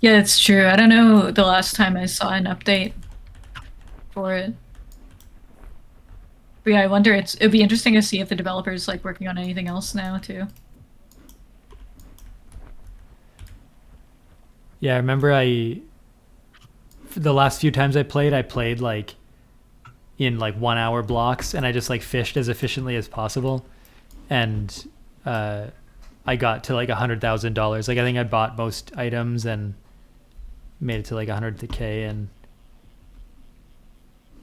Yeah, it's true. I don't know the last time I saw an update for it. But yeah, I wonder it'd be interesting to see if the developer's like working on anything else now too. Yeah, I remember the last few times I played like in like 1 hour blocks, and I just like fished as efficiently as possible, and uh, I got to like $100,000. Like I think I bought most items and made it to like 100K, and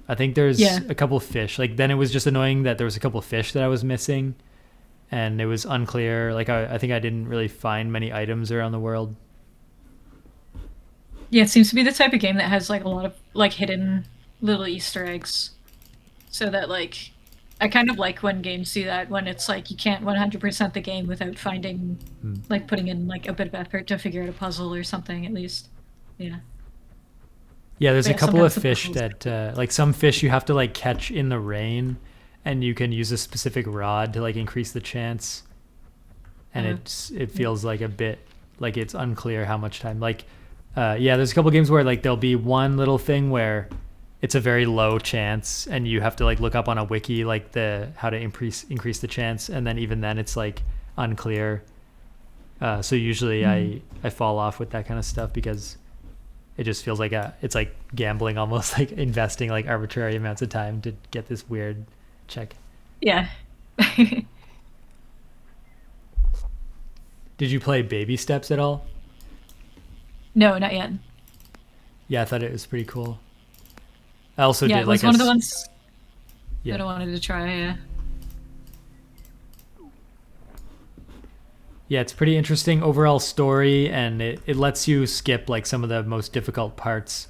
I think there's Yeah. a couple of fish. Like then it was just annoying that there was a couple of fish that I was missing, and it was unclear. Like I think I didn't really find many items around the world. Yeah, it seems to be the type of game that has like a lot of like hidden little Easter eggs. So that like I kind of like when games do that when it's like you can't 100% the game without finding Hmm. like putting in like a bit of effort to figure out a puzzle or something at least. Yeah. Yeah, there's But a yeah, couple of sometimes the fish puzzles. that like some fish you have to like catch in the rain, and you can use a specific rod to like increase the chance. And Uh, it feels like a bit like it's unclear how much time. Like, yeah, there's a couple games where like there'll be one little thing where it's a very low chance, and you have to like look up on a wiki like the how to increase the chance, and then even then it's like unclear. So usually mm, I fall off with that kind of stuff because it just feels like it's like gambling almost, like investing like arbitrary amounts of time to get this weird check. yeah. Did you play Baby Steps at all? No, not yet. Yeah, I thought it was pretty cool. I also Yeah, did it like was one of the ones yeah. that I wanted to try. Yeah. Yeah, it's pretty interesting overall story, and it lets you skip like some of the most difficult parts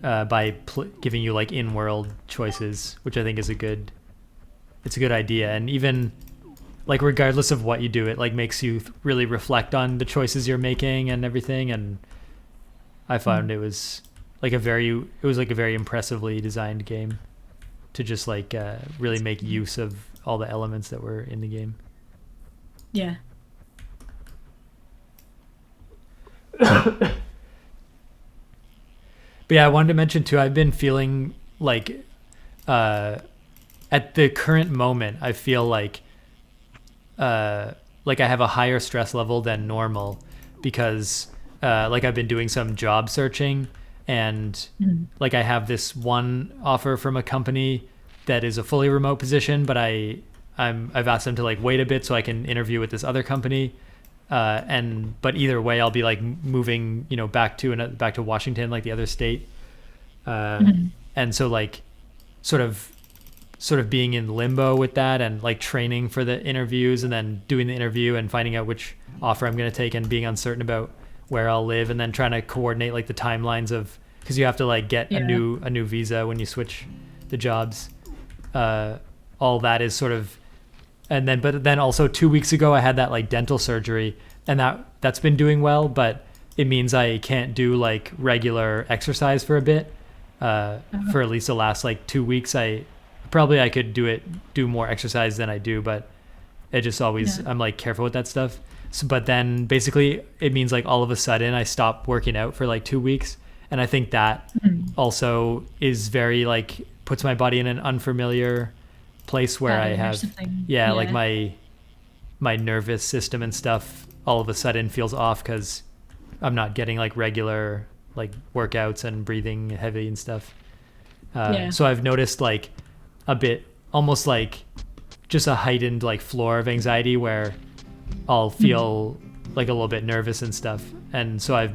by giving you like in-world choices, which I think is it's a good idea. And even like regardless of what you do, it like makes you really reflect on the choices you're making and everything. And I found Mm, it was like a very impressively designed game to just like really make use of all the elements that were in the game. yeah. But yeah, I wanted to mention too, I've been feeling like uh, at the current moment, I feel like I have a higher stress level than normal because like I've been doing some job searching, and Mm, like I have this one offer from a company that is a fully remote position, but I've asked them to like wait a bit so I can interview with this other company. And but either way, I'll be like moving, back to Washington, like the other state. Uh, mm, and so like sort of sort of being in limbo with that, and like training for the interviews and then doing the interview and finding out which offer I'm going to take, and being uncertain about where I'll live, and then trying to coordinate like the timelines of, because you have to like get yeah. a new visa when you switch the jobs. Uh, all that is sort of, and then but then also 2 weeks ago I had that like dental surgery, and that's been doing well, but it means I can't do like regular exercise for a bit. For at least the last like 2 weeks, I could do more exercise than I do, but it just always, Yeah. I'm like careful with that stuff. So, but then basically it means like all of a sudden I stop working out for like 2 weeks, and I think that Mm, also is very like puts my body in an unfamiliar place where I pattern or have, something. yeah, like Yeah. my nervous system and stuff all of a sudden feels off because I'm not getting like regular like workouts and breathing heavy and stuff. Yeah. So I've noticed like a bit, almost like just a heightened like floor of anxiety where I'll Mm, feel like a little bit nervous and stuff. And so I've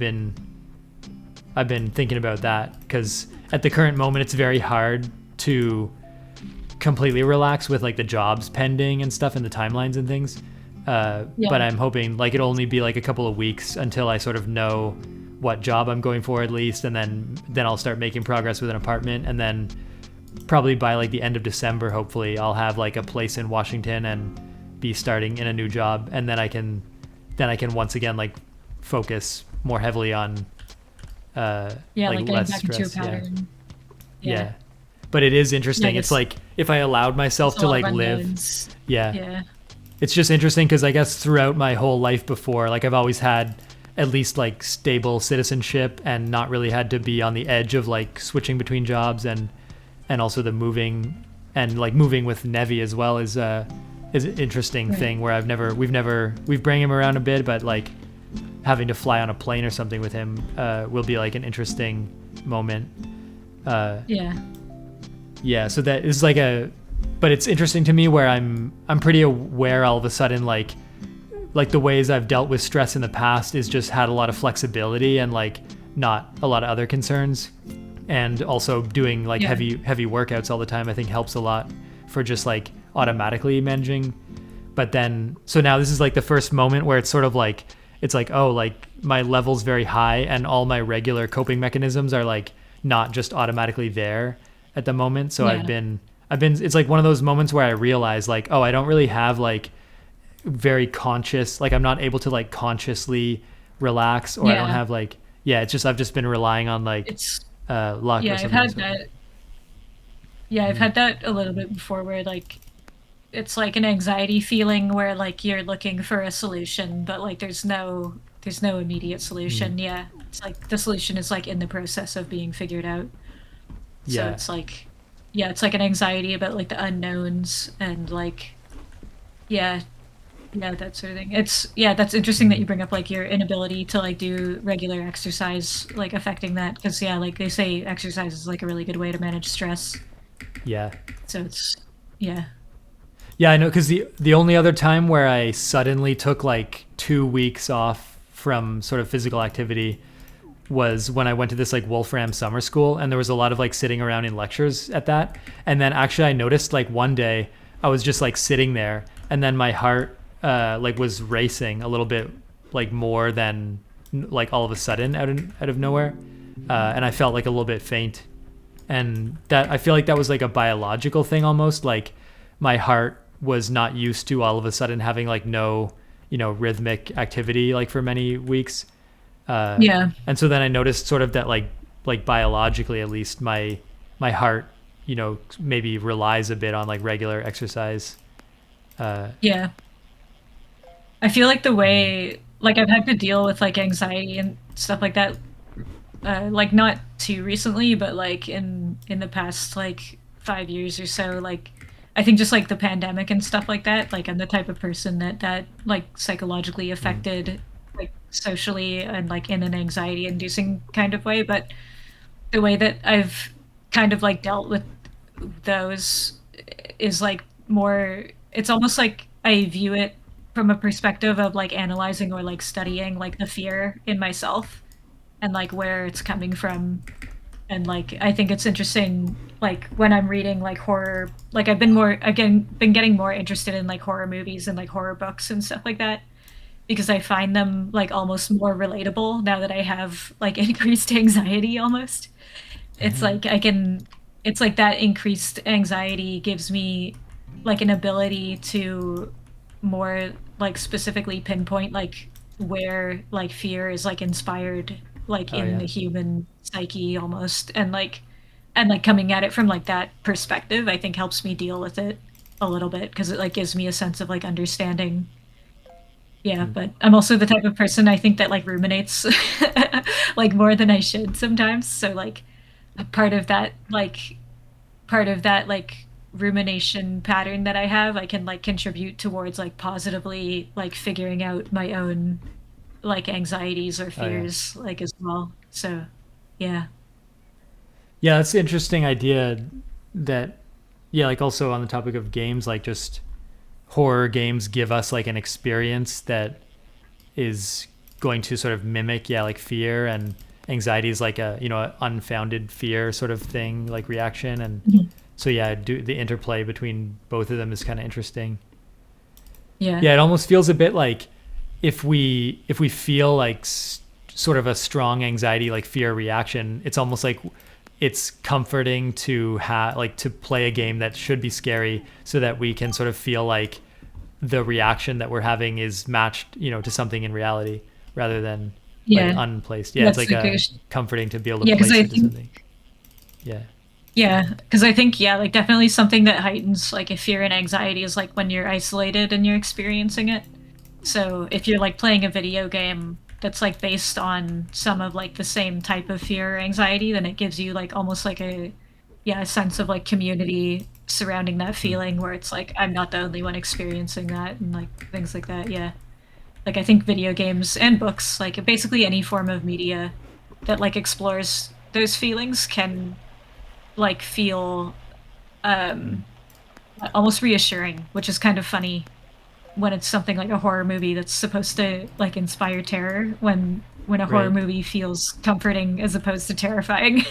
been thinking about that because at the current moment it's very hard to completely relax with like the jobs pending and stuff and the timelines and things. But yeah. I'm hoping like it'll only be like a couple of weeks until I sort of know what job I'm going for at least, and then I'll start making progress with an apartment, and then probably by like the end of December, hopefully I'll have like a place in Washington and be starting in a new job, and then I can once again like focus more heavily on Yeah, like like getting less back into a stress. Yeah. pattern. Yeah. Yeah. But it is Yeah, I interesting. It's guess like if I allowed there's myself a to lot of like live, unknowns. yeah. Yeah. It's just interesting because I guess throughout my whole life before, like I've always had at least like stable citizenship and not really had to be on the edge of like switching between jobs, and also the moving, and like moving with Nevi as well is an interesting Right. thing where we've bring him around a bit, but like having to fly on a plane or something with him will be like an interesting moment. Yeah. Yeah, so that is like but it's interesting to me where I'm pretty aware all of a sudden like the ways I've dealt with stress in the past is just had a lot of flexibility and like not a lot of other concerns, and also doing like Yeah. heavy workouts all the time I think helps a lot for just like automatically managing. But then so now this is like the first moment where it's sort of like it's like, oh, like my level's very high and all my regular coping mechanisms are like not just automatically there at the moment. So Yeah. I've been it's like one of those moments where I realize like, oh, I don't really have like very conscious, like I'm not able to like consciously relax, or I don't Yeah. have like, yeah, it's just I've just been relying on like It's luck or yeah, I've something. had So that. Yeah, I've had that a little bit before where like it's like an anxiety feeling where like you're looking for a solution, but like there's no immediate mm, solution. Yeah. It's like the solution is like in the process of being figured out. So yeah. it's like yeah, it's like an anxiety about like the unknowns and like yeah, yeah, that sort of thing. It's yeah, that's interesting that Mm, you bring up like your inability to like do regular exercise like affecting that because yeah, like they say exercise is like a really good way to manage stress. yeah. So it's yeah. Yeah, I know, because the only other time where I suddenly took like 2 weeks off from sort of physical activity was when I went to this like Wolfram summer school, and there was a lot of like sitting around in lectures at that. And then actually I noticed like one day I was just like sitting there, and then my heart like was racing a little bit like more than like all of a sudden out of nowhere, and I felt like a little bit faint. And that I feel like that was like a biological thing almost, like my heart was not used to all of a sudden having like no, rhythmic activity like for many weeks. uh, Yeah. and so then I noticed sort of that like biologically at least my heart maybe relies a bit on like regular exercise. uh, Yeah. I feel like the mm, way like I've had to deal with like anxiety and stuff like that like not too recently, but like in the past like 5 years or so, like I think just like the pandemic and stuff like that, like I'm the type of person that like psychologically mm, affected like socially and like in an anxiety inducing kind of way. But the way that I've kind of like dealt with those is like more it's almost like I view it from a perspective of like analyzing or like studying like the fear in myself and like where it's coming from. And like I think it's interesting like when I'm reading like horror, like I've been more again been getting more interested in like horror movies and like horror books and stuff like that because I find them like almost more relatable now that I have like increased anxiety almost. It's like I can it's like that increased anxiety gives me like an ability to more like specifically pinpoint like where like fear is like inspired like oh in yeah. the human psyche almost and like coming at it from like that perspective I think helps me deal with it a little bit because it like gives me a sense of like understanding. Yeah, Mm, but I'm also the type of person I think that like ruminates like more than I should sometimes. So like a part of that like rumination pattern that I have, I can like contribute towards like positively like figuring out my own like anxieties or oh yeah. fears like as well. So yeah. Yeah, that's an interesting idea. That Yeah, like also on the topic of games, like just horror games give us like an experience that is going to sort of mimic, yeah, like fear, and anxiety is like a unfounded fear sort of thing, like reaction. And Mhm. so yeah, the interplay between both of them is kind of interesting. Yeah. Yeah, it almost feels a bit like if we feel like sort of a strong anxiety, like fear reaction, it's almost like it's comforting to have like to play a game that should be scary so that we can sort of feel like the reaction that we're having is matched, to something in reality rather than like Yeah. unplaced. Yeah, it's That's like like a comforting to be able to yeah, because place I it to think something. Yeah. yeah, because I think yeah, like definitely something that heightens like a fear and anxiety is like when you're isolated and you're experiencing it. So if you're like playing a video game that's like based on some of like the same type of fear or anxiety, then it gives you like almost like a, yeah, a sense of like community surrounding that Mm. feeling where it's like I'm not the only one experiencing that and like things like that. Yeah. Like I think video games and books, like basically any form of media that like explores those feelings can like feel Mm. um almost reassuring, which is kind of funny when it's something like a horror movie that's supposed to like inspire terror when a horror Right. movie feels comforting as opposed to terrifying.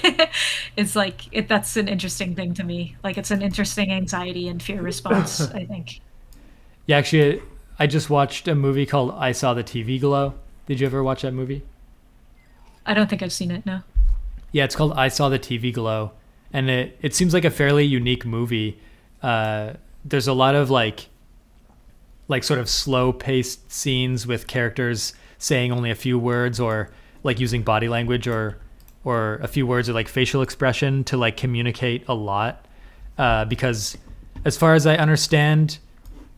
It's like that's an interesting thing to me. Like it's an interesting anxiety and fear response, I think. Yeah, actually, I just watched a movie called I Saw the TV Glow. Did you ever watch that movie? I don't think I've seen it, no. Yeah, it's called I Saw the TV Glow, and it seems like a fairly unique movie. There's a lot of like sort of slow paced scenes with characters saying only a few words or like using body language or a few words or like facial expression to like communicate a lot. Because as far as I understand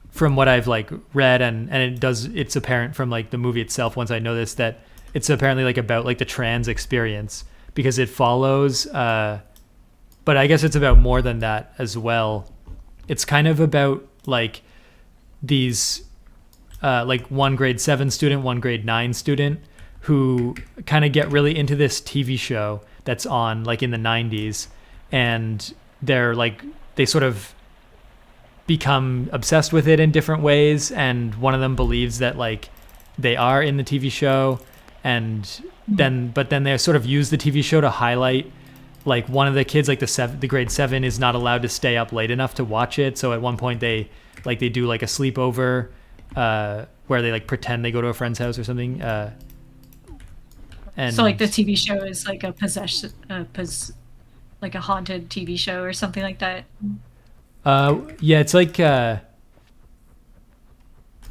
from what I've like read and it's apparent from like the movie itself once I know this that it's apparently like about like the trans experience because it follows but I guess it's about more than that as well. It's kind of about like these like one grade 7 student, one grade 9 student who kind of get really into this TV show that's on like in the 90s and they're like they sort of become obsessed with it in different ways and one of them believes that like they are in the TV show and then they sort of use the TV show to highlight like one of the kids like the grade 7 is not allowed to stay up late enough to watch it, so at one point they do like a sleepover where they like pretend they go to a friend's house or something So like the and TV show is like a like a haunted TV show or something like that. yeah it's like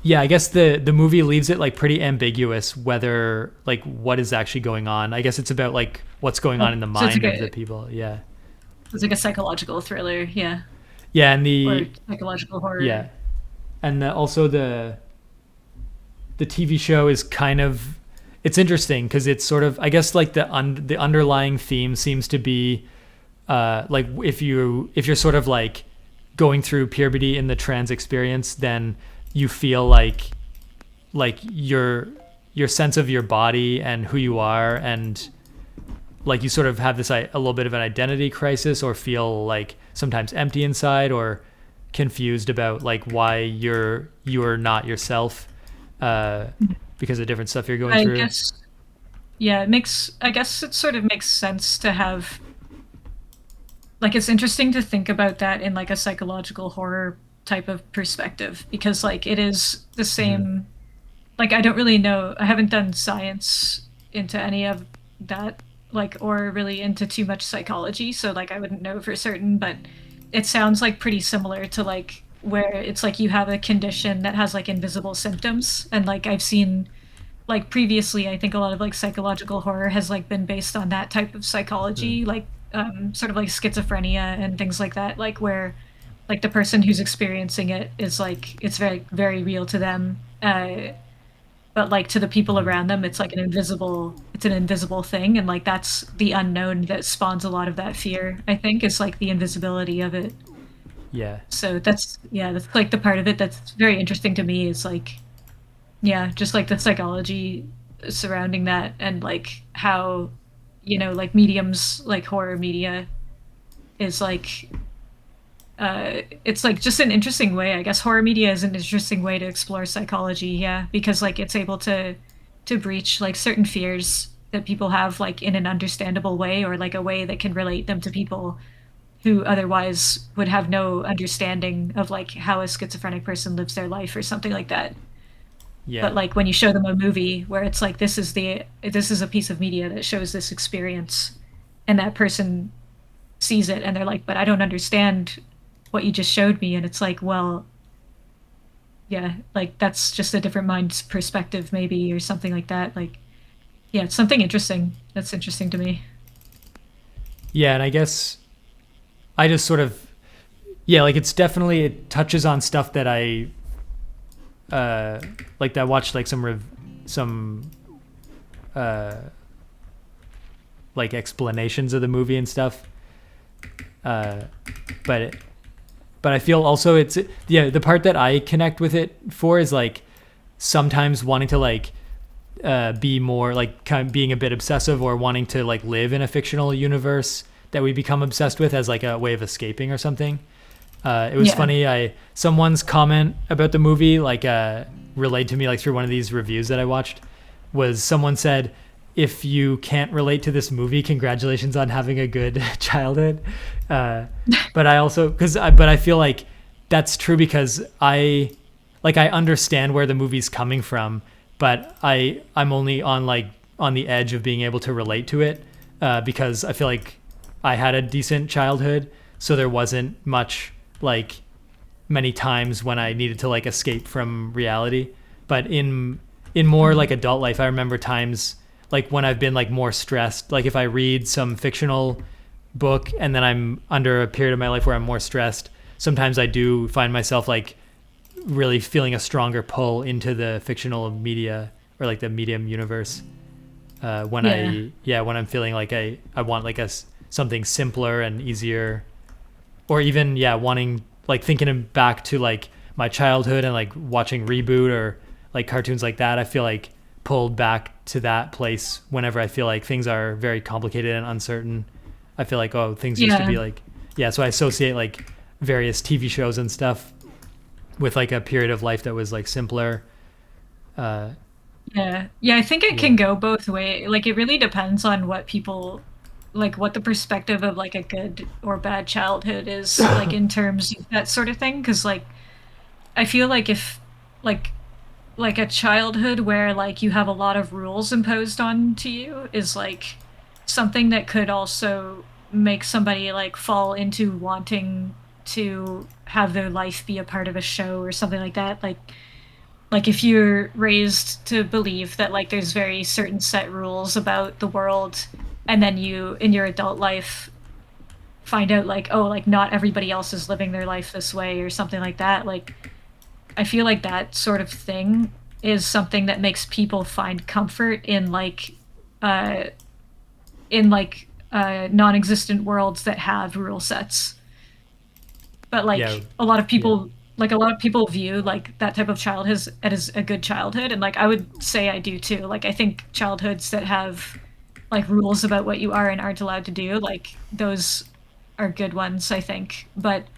yeah, I guess the movie leaves it like pretty ambiguous whether like what is actually going on. I guess it's about like what's going on Oh, in the so mind of the people. Yeah. it's like a psychological thriller, yeah, Yeah, and or the psychological horror. yeah. And also the TV show is kind of it's interesting because it's sort of I guess like the underlying theme seems to be like if you're sort of like going through puberty in the trans experience, then you feel like your sense of your body and who you are and like you sort of have this a little bit of an identity crisis or feel like sometimes empty inside or confused about like why you're not yourself because of different stuff you're going I through. guess, yeah, it makes, I guess it sort of makes sense to have, like, it's interesting to think about that in like a psychological horror type of perspective because like it is the Mm-hmm. same, like I don't really know, I haven't done science into any of that, like, or really into too much psychology, so like I wouldn't know for certain, but it sounds like pretty similar to like where it's like you have a condition that has like invisible symptoms and like I've seen like previously I think a lot of like psychological horror has like been based on that type of Mm. psychology, like sort of like schizophrenia and things like that, like where like the person who's experiencing it is like it's very very real to them, but like to the people Mm-hmm. around them it's like it's an invisible thing, and like that's the unknown that spawns a lot of that fear, I think, is like the invisibility of it. Yeah. So that's, yeah, that's like the part of it that's very interesting to me is like, yeah, just like the psychology surrounding that and like how, you know, like mediums like horror media is like it's like just an interesting way. I guess horror media is an interesting way to explore psychology, yeah, because like it's able to breach like certain fears that people have like in an understandable way or like a way that can relate them to people who otherwise would have no understanding of like how a schizophrenic person lives their life or something like that. But Yeah. like when you show them a movie where it's like this is a piece of media that shows this experience and that person sees it and they're like, but I don't understand what you just showed me, and it's like, well, yeah, like that's just a different mind's perspective maybe or something like that. Like, yeah, it's something interesting that's interesting to me. Yeah, and I guess I just sort of yeah, like it's definitely it touches on stuff that I like that I watched like some like explanations of the movie and stuff. Uh, but but I feel also it's the part that I connect with it for is like sometimes wanting to like be more like kind of being a bit obsessive or wanting to like live in a fictional universe that we become obsessed with as like a way of escaping or something. It was Yeah. funny. Someone's comment about the movie like relayed to me like through one of these reviews that I watched was someone said, if you can't relate to this movie, congratulations on having a good childhood. Uh, but I also but I feel like that's true because I understand where the movie's coming from, but I'm only on like on the edge of being able to relate to it because I feel like I had a decent childhood, so there wasn't much like many times when I needed to like escape from reality. But in more like adult life, I remember times like when I've been like more stressed, like if I read some fictional book and then I'm under a period of my life where I'm more stressed, sometimes I do find myself like really feeling a stronger pull into the fictional media or like the medium universe when Yeah. when I'm feeling like I want like something simpler and easier, or even wanting like thinking back to like my childhood and like watching Reboot or like cartoons like that. I feel like pulled back to that place whenever I feel like things are very complicated and uncertain. I feel like, oh, things used to Yeah. be like, so I associate like various TV shows and stuff with like a period of life that was like simpler. Uh, Yeah. Yeah, I think it yeah. can go both ways. Like it really depends on what people like what the perspective of like a good or bad childhood is like in terms of that sort of thing. Cause like I feel like if like like a childhood where like you have a lot of rules imposed on to you is like something that could also make somebody like fall into wanting to have their life be a part of a show or something like that. Like if you're raised to believe that like there's very certain set rules about the world and then you in your adult life find out like oh like not everybody else is living their life this way or something like that, like I feel like that sort of thing is something that makes people find comfort uh non-existent worlds that have rule sets. But Yeah. like a lot of Yeah. people like a lot of people view like that type of childhood as a good childhood, and like I would say I do too. Like I think childhoods that have like rules about what you are and aren't allowed to do, like those are good ones, I think. But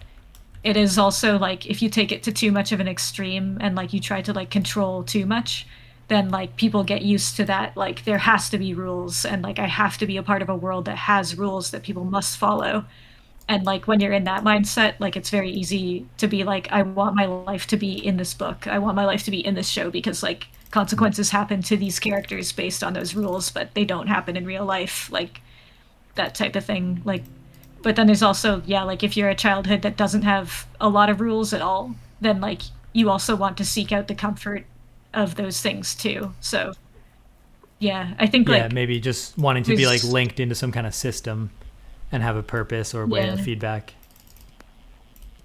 it is also like if you take it to too much of an extreme and like you try to like control too much, then like people get used to that, like there has to be rules and like I have to be a part of a world that has rules that people must follow. And like when you're in that mindset, like it's very easy to be like I want my life to be in this book, I want my life to be in this show, because like consequences happen to these characters based on those rules but they don't happen in real life, like that type of thing. Like but then there's also yeah, like if you're a childhood that doesn't have a lot of rules at all, then like you also want to seek out the comfort of those things too. So yeah, I think Yeah. like Maybe just wanting to be like there's linked into some kind of system and have a purpose or way of yeah, feedback.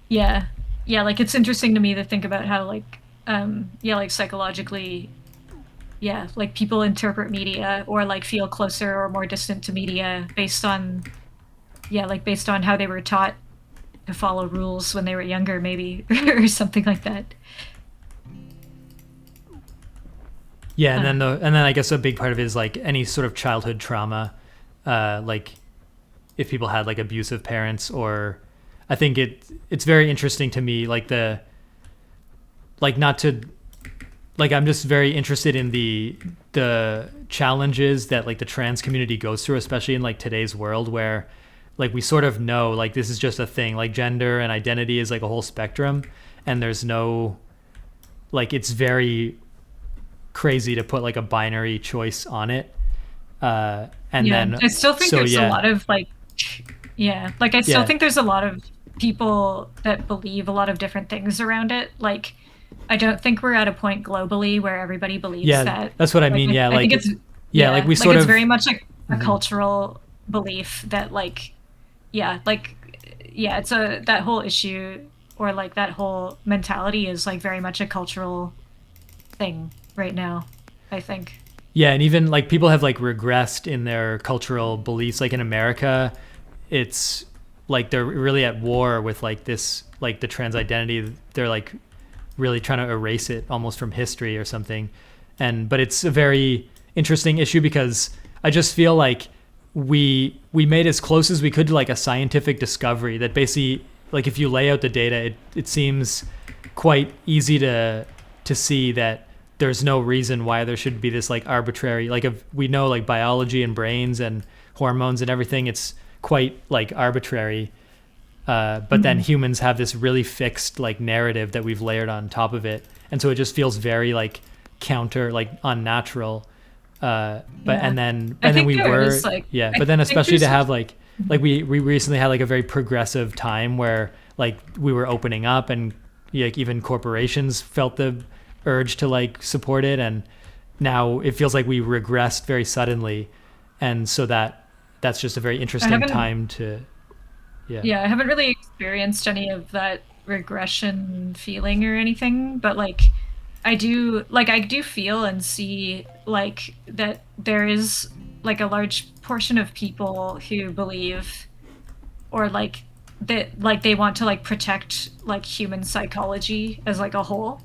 yeah, yeah, like it's interesting to me to think about how like yeah, like psychologically, yeah, like people interpret media or like feel closer or more distant to media based on yeah, like based on how they were taught to follow rules when they were younger, maybe, or something like that. Yeah, Uh, and then I guess a big part of it is like any sort of childhood trauma, like if people had like abusive parents, or I think it's very interesting to me like the like not to like I'm just very interested in the challenges that like the trans community goes through, especially in like today's world where like we sort of know like this is just a thing, like gender and identity is like a whole spectrum, and there's no like it's very crazy to put like a binary choice on it. And yeah, then I still think so there's a yeah lot of like, yeah, like I still yeah think there's a lot of people that believe a lot of different things around it. Like, I don't think we're at a point globally where everybody believes yeah that. that's what I Like, mean. Yeah, I think like it's, like yeah, we like sort it's of very much like a cultural belief that like, yeah, like, yeah, it's a, that whole issue or like that whole mentality is like very much a cultural thing right now, I think. Yeah, and even like people have like regressed in their cultural beliefs. Like in America, it's like they're really at war with like this, like the trans identity. They're like really trying to erase it almost from history or something. And but it's a very interesting issue because I just feel like we made as close as we could to like a scientific discovery that basically, like if you lay out the data, it seems quite easy to see that there's no reason why there should be this like arbitrary, like if we know like biology and brains and hormones and everything, it's quite like arbitrary. But then Mhm. humans have this really fixed like narrative that we've layered on top of it, and so it just feels very like counter, like unnatural. But Yeah. I and then think we there were is, like yeah. I But then think especially to there's have like Mhm. we recently had like a very progressive time where like we were opening up and like even corporations felt the urge to like support it, and now it feels like we regressed very suddenly, and so that's just a very I interesting haven't time to yeah. Yeah, I haven't really experienced any of that regression feeling or anything, but I do feel and see like that there is like a large portion of people who believe or like that like they want to like protect like human psychology as like a whole.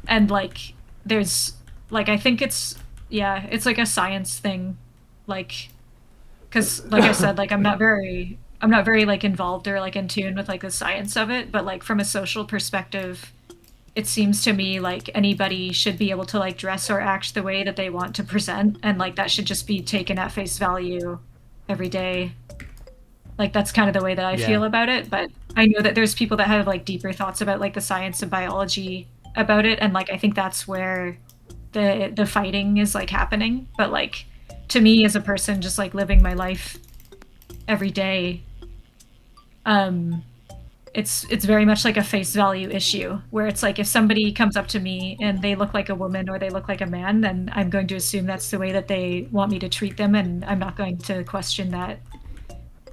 And like there's like I think it's yeah, it's like a science thing. Like because like I said, like I'm not very like involved or like in tune with like the science of it, but like from a social perspective, it seems to me like anybody should be able to like dress or act the way that they want to present, and like that should just be taken at face value every day. Like that's kind of the way that I Yeah. feel about it, but I know that there's people that have like deeper thoughts about like the science and biology about it, and like I think that's where the fighting is like happening. But like to me as a person just like living my life every day, um it's very much like a face value issue where it's like if somebody comes up to me and they look like a woman or they look like a man, then I'm going to assume that's the way that they want me to treat them, and I'm not going to question that.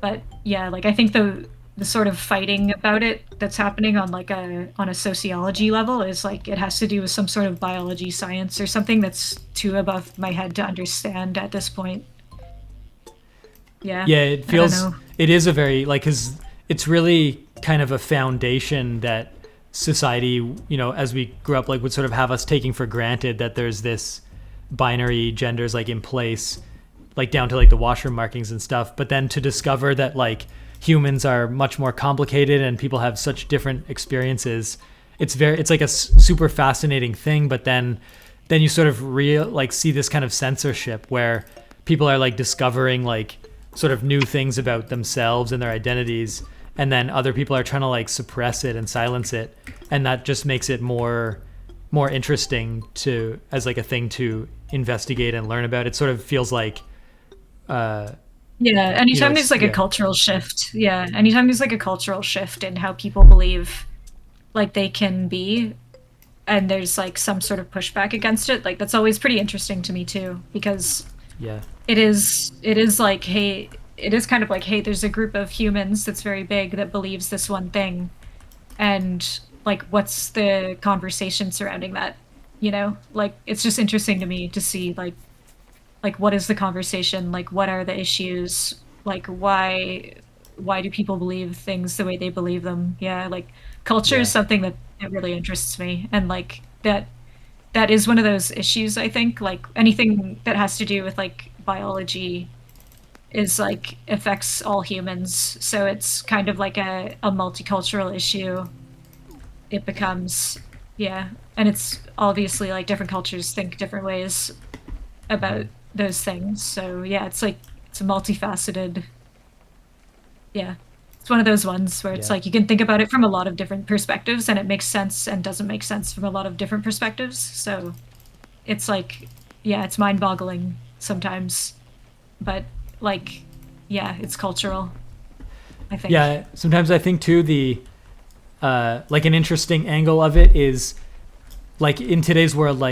But yeah, like I think the sort of fighting about it that's happening on a sociology level is like it has to do with some sort of biology science or something that's too above my head to understand at this point. Yeah, Yeah, it I don't feels know. it is a very like cuz it's really kind of a foundation that society, as we grew up like would sort of have us taking for granted that there's this binary genders like in place, like down to like the washroom markings and stuff, but then to discover that like humans are much more complicated and people have such different experiences, it's like a super fascinating thing. But then you sort of real like see this kind of censorship where people are like discovering like sort of new things about themselves and their identities, and then other people are trying to like suppress it and silence it, and that just makes it more interesting to as like a thing to investigate and learn about. It sort of feels like uh Yeah, anytime there's it's like a yeah. cultural shift, yeah, anytime there's like a cultural shift in how people believe like they can be, and there's like some sort of pushback against it, like that's always pretty interesting to me too, because Yeah. it is like, hey, it is kind of like, hey, there's a group of humans that's very big that believes this one thing, and like what's the conversation surrounding that? You know? Like it's just interesting to me to see like what is the conversation, like what are the issues, like why do people believe things the way they believe them. Yeah, like culture is Yeah. something that really interests me, and like that is one of those issues. I think like anything that has to do with like biology is like affects all humans, so it's kind of like a multicultural issue. It becomes, yeah, and it's obviously like different cultures think different ways about Mhm. those things. So yeah, it's like it's a multifaceted. Yeah, it's one of those ones where it's Yeah. like you can think about it from a lot of different perspectives, and it makes sense and doesn't make sense from a lot of different perspectives. So it's like, yeah, it's mind-boggling sometimes, but like, yeah, it's cultural, I think. Yeah, sometimes I think too the like an interesting angle of it is like in today's world,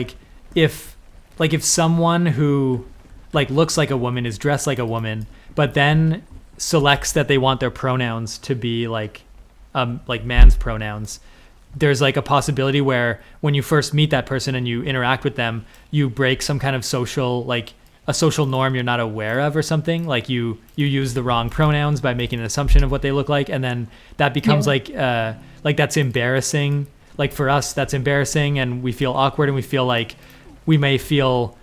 if if someone who like looks like a woman is dressed like a woman, but then selects that they want their pronouns to be like man's pronouns, there's like a possibility where when you first meet that person and you interact with them, you break some kind of social, like a social norm you're not aware of or something. Like you use the wrong pronouns by making an assumption of what they look like, and then that becomes Yeah. like that's embarrassing. Like for us, that's embarrassing, and we feel awkward, and we feel like we may feel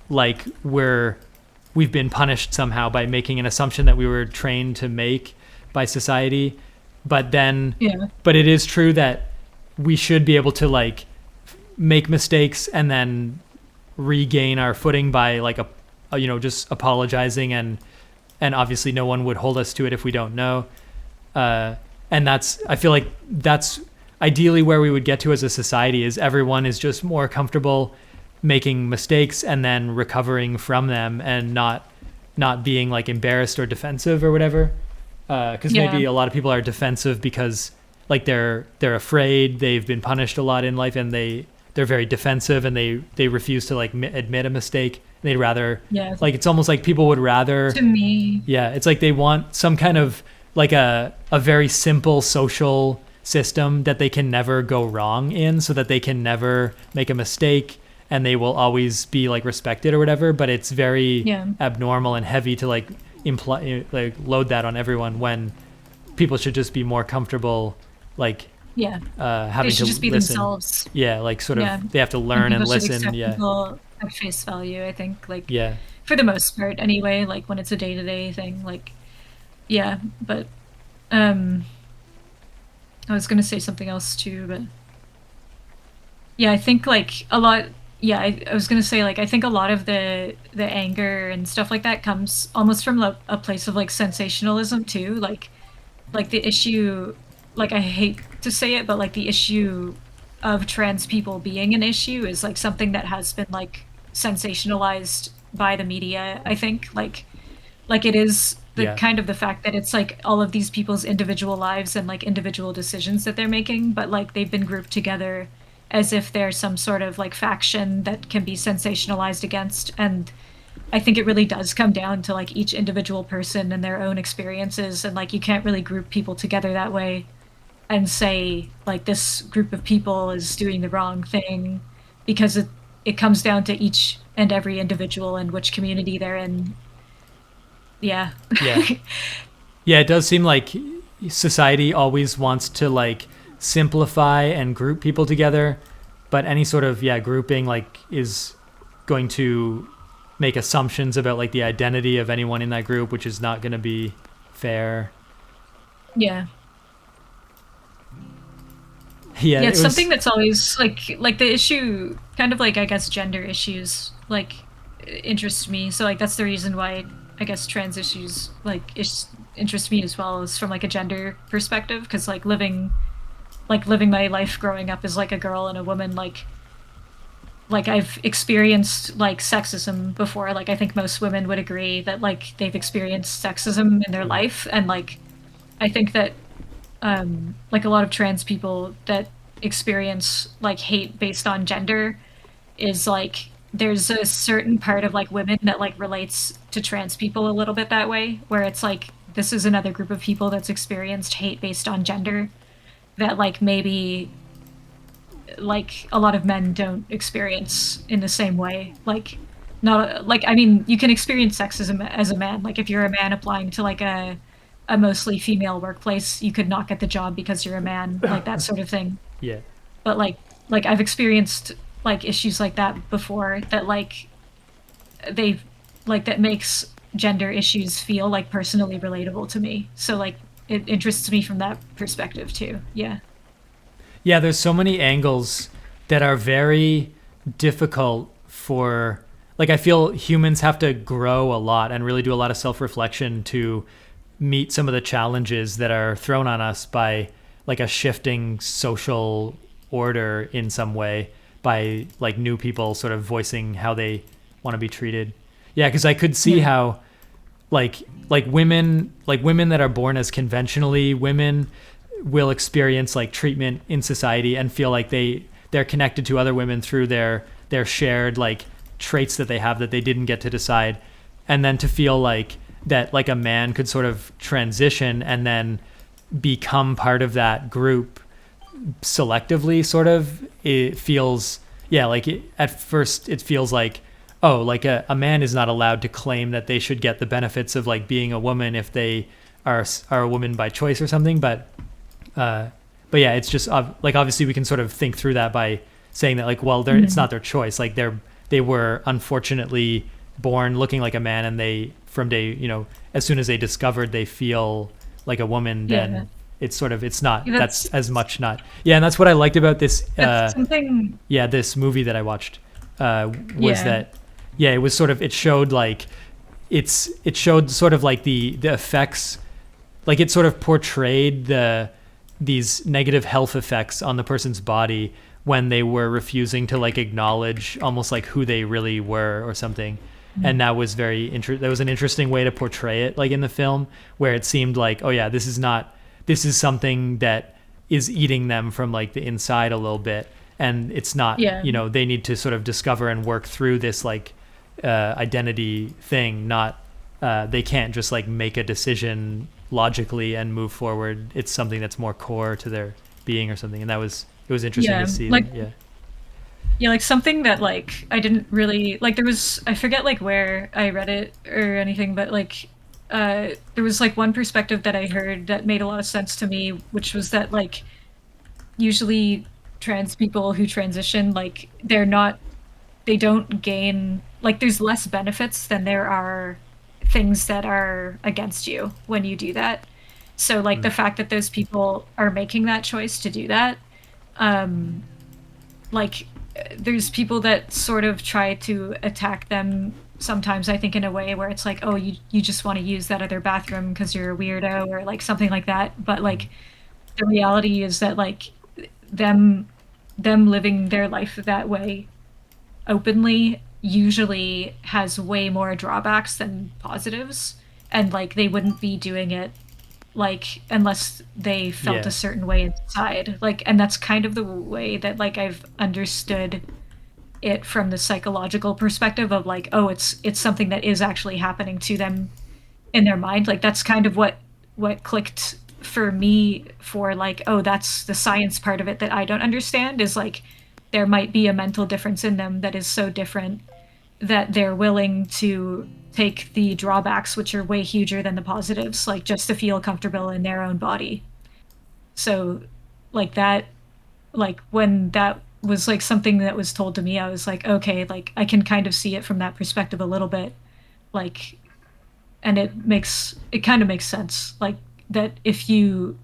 like we've been punished somehow by making an assumption that we were trained to make by society. But then, Yeah. but it is true that we should be able to like make mistakes and then regain our footing by like just apologizing, and obviously no one would hold us to it if we don't know. And that's, I feel like that's ideally where we would get to as a society, is everyone is just more comfortable making mistakes and then recovering from them, and not being like embarrassed or defensive or whatever. Because maybe a lot of people are defensive because like they're afraid, they've been punished a lot in life, and they're very defensive, and they refuse to like admit a mistake. They'd rather, Yeah. like, it's almost like people would rather, To me, yeah, it's like they want some kind of like a very simple social system that they can never go wrong in, so that they can never make a mistake and they will always be like respected or whatever. But it's very yeah. abnormal and heavy to like like load that on everyone, when people should just be more comfortable like Yeah. They having to should just be listen. themselves. Yeah, like sort Yeah. of they have to And learn and people should listen. accept Yeah. people at face value, I think, like Yeah. for the most part anyway, like when it's a day-to-day thing, like yeah, but um I was gonna say something else too, but yeah, I think like a lot. Yeah, I was gonna say like I think a lot of the anger and stuff like that comes almost from a place of like sensationalism too. Like the issue, like I hate to say it, but like the issue of trans people being an issue is like something that has been like sensationalized by the media. I think like it is the Yeah. kind of the fact that it's like all of these people's individual lives and like individual decisions that they're making, but like they've been grouped together as if they're some sort of like faction that can be sensationalized against. And I think it really does come down to like each individual person and their own experiences, and like you can't really group people together that way and say like this group of people is doing the wrong thing, because it comes down to each and every individual and which community they're in. Yeah. Yeah. Yeah, it does seem like society always wants to like simplify and group people together, but any sort of grouping like is going to make assumptions about like the identity of anyone in that group, which is not going to be fair. Yeah. Yeah, Yeah, it it's was, something that's always like the issue, kind of like I guess gender issues like interest me. So like that's the reason why I guess trans issues interest me as well, is from like a gender perspective, because living my life growing up as like a girl and a woman, like I've experienced like sexism before. Like I think most women would agree that like they've experienced sexism in their life, and like I think that like a lot of trans people that experience like hate based on gender is like there's a certain part of like women that like relates to trans people a little bit that way, where it's like this is another group of people that's experienced hate based on gender that like maybe like a lot of men don't experience in the same way. Like not like I mean you can experience sexism as a man. Like if you're a man applying to like a mostly female workplace, you could not get the job because you're a man, like that sort of thing. yeah. But like I've experienced like issues like that before, that like they like that makes gender issues feel like personally relatable to me. So like it interests me from that perspective too. Yeah. Yeah, there's so many angles that are very difficult for, like, I feel humans have to grow a lot and really do a lot of self-reflection to meet some of the challenges that are thrown on us by like a shifting social order in some way, by like new people sort of voicing how they want to be treated. Yeah, because I could see Yeah. how like women that are born as conventionally women will experience like treatment in society and feel like they're connected to other women through their shared like traits that they have that they didn't get to decide. And then to feel like that like a man could sort of transition and then become part of that group selectively sort of, it feels, yeah, like at first it feels like, oh, like a man is not allowed to claim that they should get the benefits of like being a woman if they are a woman by choice or something. Uh but yeah, it's just like obviously we can sort of think through that by saying that like, well, it's Mhm. not their choice, like they were unfortunately born looking like a man, and they from day, as soon as they discovered they feel like a woman, Yeah. then it's not, Yeah, that's as much not, yeah. And that's what I liked about this, that's something. yeah, this movie that I watched, was Yeah. that, yeah, it was sort of, it showed like, it showed sort of like the effects, like it sort of portrayed these negative health effects on the person's body when they were refusing to like acknowledge almost like who they really were or something. And that was that was an interesting way to portray it, like in the film, where it seemed like, oh yeah, this is something that is eating them from like the inside a little bit, and it's not, Yeah. they need to sort of discover and work through this like identity thing, not they can't just like make a decision logically and move forward. It's something that's more core to their being or something. And it was interesting to Yeah. see Like, that. Yeah. yeah, like something that like I didn't really like, there was, I forget like where I read it or anything, but like there was like one perspective that I heard that made a lot of sense to me, which was that like usually trans people who transition, like they don't gain, like there's less benefits than there are things that are against you when you do that. So like Mm. the fact that those people are making that choice to do that, um like there's people that sort of try to attack them sometimes, I think, in a way where it's like, oh, you just want to use that other bathroom because you're a weirdo or like something like that. But Mm. like the reality is that like them them living their life that way openly usually has way more drawbacks than positives, and like they wouldn't be doing it like unless they felt a Yeah. certain way inside, like, and that's kind of the way that like I've understood it from the psychological perspective of like, oh, it's something that is actually happening to them in their mind. Like that's kind of what clicked for me, for like, oh, that's the science part of it that I don't understand, is like there might be a mental difference in them that is so different that they're willing to take the drawbacks, which are way huger than the positives, like just to feel comfortable in their own body. So, like that, like when that was like something that was told to me, I was like, okay, like I can kind of see it from that perspective a little bit. Like, and it kind of makes sense. Like that if you,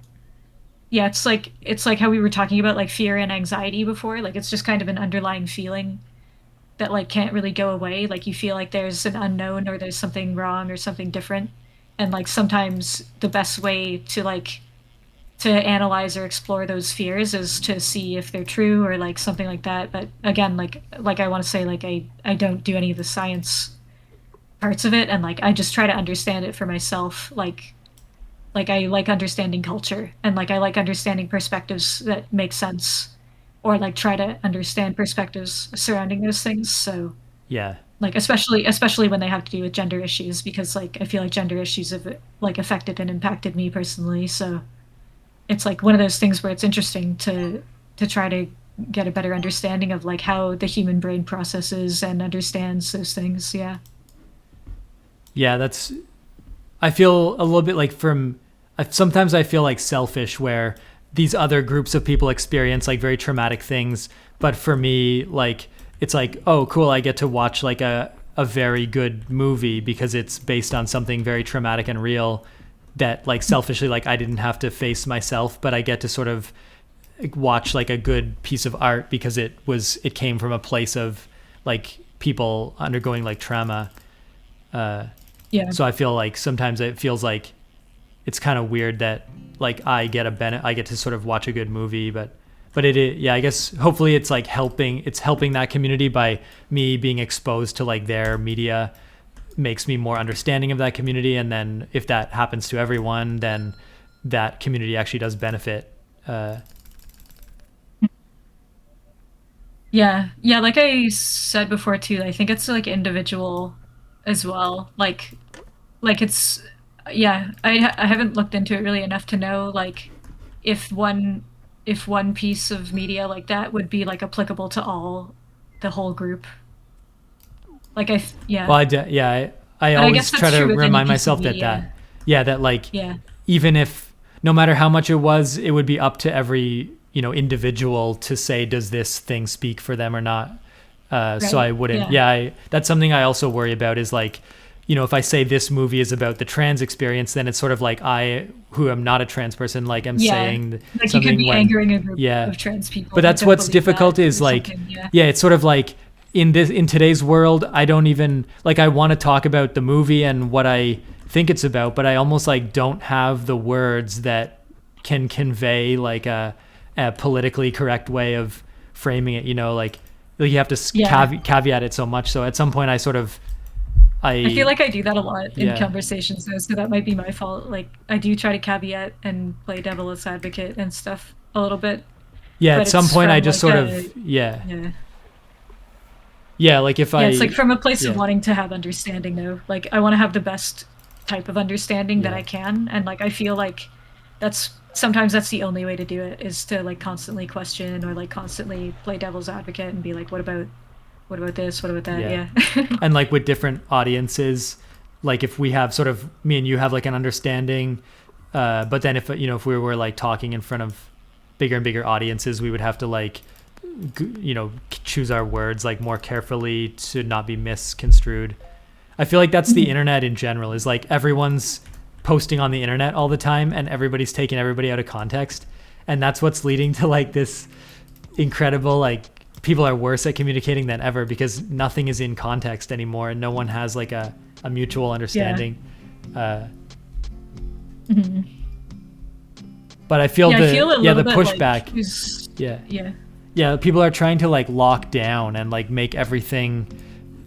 yeah, it's like how we were talking about like fear and anxiety before. Like it's just kind of an underlying feeling that like can't really go away. Like you feel like there's an unknown or there's something wrong or something different. And like sometimes the best way to like to analyze or explore those fears is to see if they're true or like something like that. But again, like I want to say like I don't do any of the science parts of it, and like I just try to understand it for myself. Like I like understanding culture, and like I like understanding perspectives that make sense, or like try to understand perspectives surrounding those things. So Yeah. like especially when they have to do with gender issues, because like I feel like gender issues have like affected and impacted me personally. So it's like one of those things where it's interesting to try to get a better understanding of like how the human brain processes and understands those things. Yeah. Yeah. I feel a little bit like sometimes I feel like selfish where these other groups of people experience like very traumatic things. But for me, like, it's like, oh, cool, I get to watch like a very good movie because it's based on something very traumatic and real that like selfishly, like I didn't have to face myself, but I get to sort of watch like a good piece of art because it came from a place of like people undergoing like trauma. Uh, Yeah. so I feel like sometimes it feels like it's kind of weird that like I get to sort of watch a good movie, but yeah, I guess hopefully it's helping that community by me being exposed to like their media makes me more understanding of that community, and then if that happens to everyone, then that community actually does benefit. Yeah. Yeah, like I said before too, I think it's like individual as well. Like yeah, I haven't looked into it really enough to know like if one if one piece of media like that would be like applicable to the whole group. Like yeah. Well, I But I always guess try that's to true with any remind piece of myself media. that like Yeah. even if no matter how much it was, it would be up to every individual to say does this thing speak for them or not. So Right. I wouldn't. Yeah. Yeah, that's something I also worry about is like, if I say this movie is about the trans experience, then it's sort of like I, who am not a trans person, like I'm Yeah. saying Like you could something be when, angering a group yeah. of trans But people that that's don't what's believe that difficult is or like, something. Yeah. yeah, it's sort of like in today's world, I don't even like I want to talk about the movie and what I think it's about, but I almost like don't have the words that can convey like a politically correct way of framing it. Like you have to Yeah. caveat it so much. So at some point, I sort of I feel I like I do that a lot in yeah conversations though, so that might be my fault. Like I do try to caveat and play devil's advocate and stuff a little bit, yeah. At but some it's point, I from just like sort a of yeah yeah. yeah. Like if Yeah, it's like I from a place of yeah wanting to have understanding though. Like I want to have the best type of understanding that yeah I can, and like I feel like that's the only way to do it is to like constantly question or like constantly play devil's advocate and be like what about this? What about that? yeah, Yeah. and like with different audiences, like if we have sort of me and you have like an understanding, but then if we were like talking in front of bigger and bigger audiences, we would have to like choose our words like more carefully to not be misconstrued. I feel like that's the internet in general is like everyone's posting on the internet all the time and everybody's taking everybody out of context, and that's what's leading to like this incredible like people are worse at communicating than ever because nothing is in context anymore and no one has like a mutual Yeah. understanding. uh, Mhm. but I feel Yeah, I feel a little the bit like pushback, who's yeah yeah. yeah, people are trying to like lock down and like make everything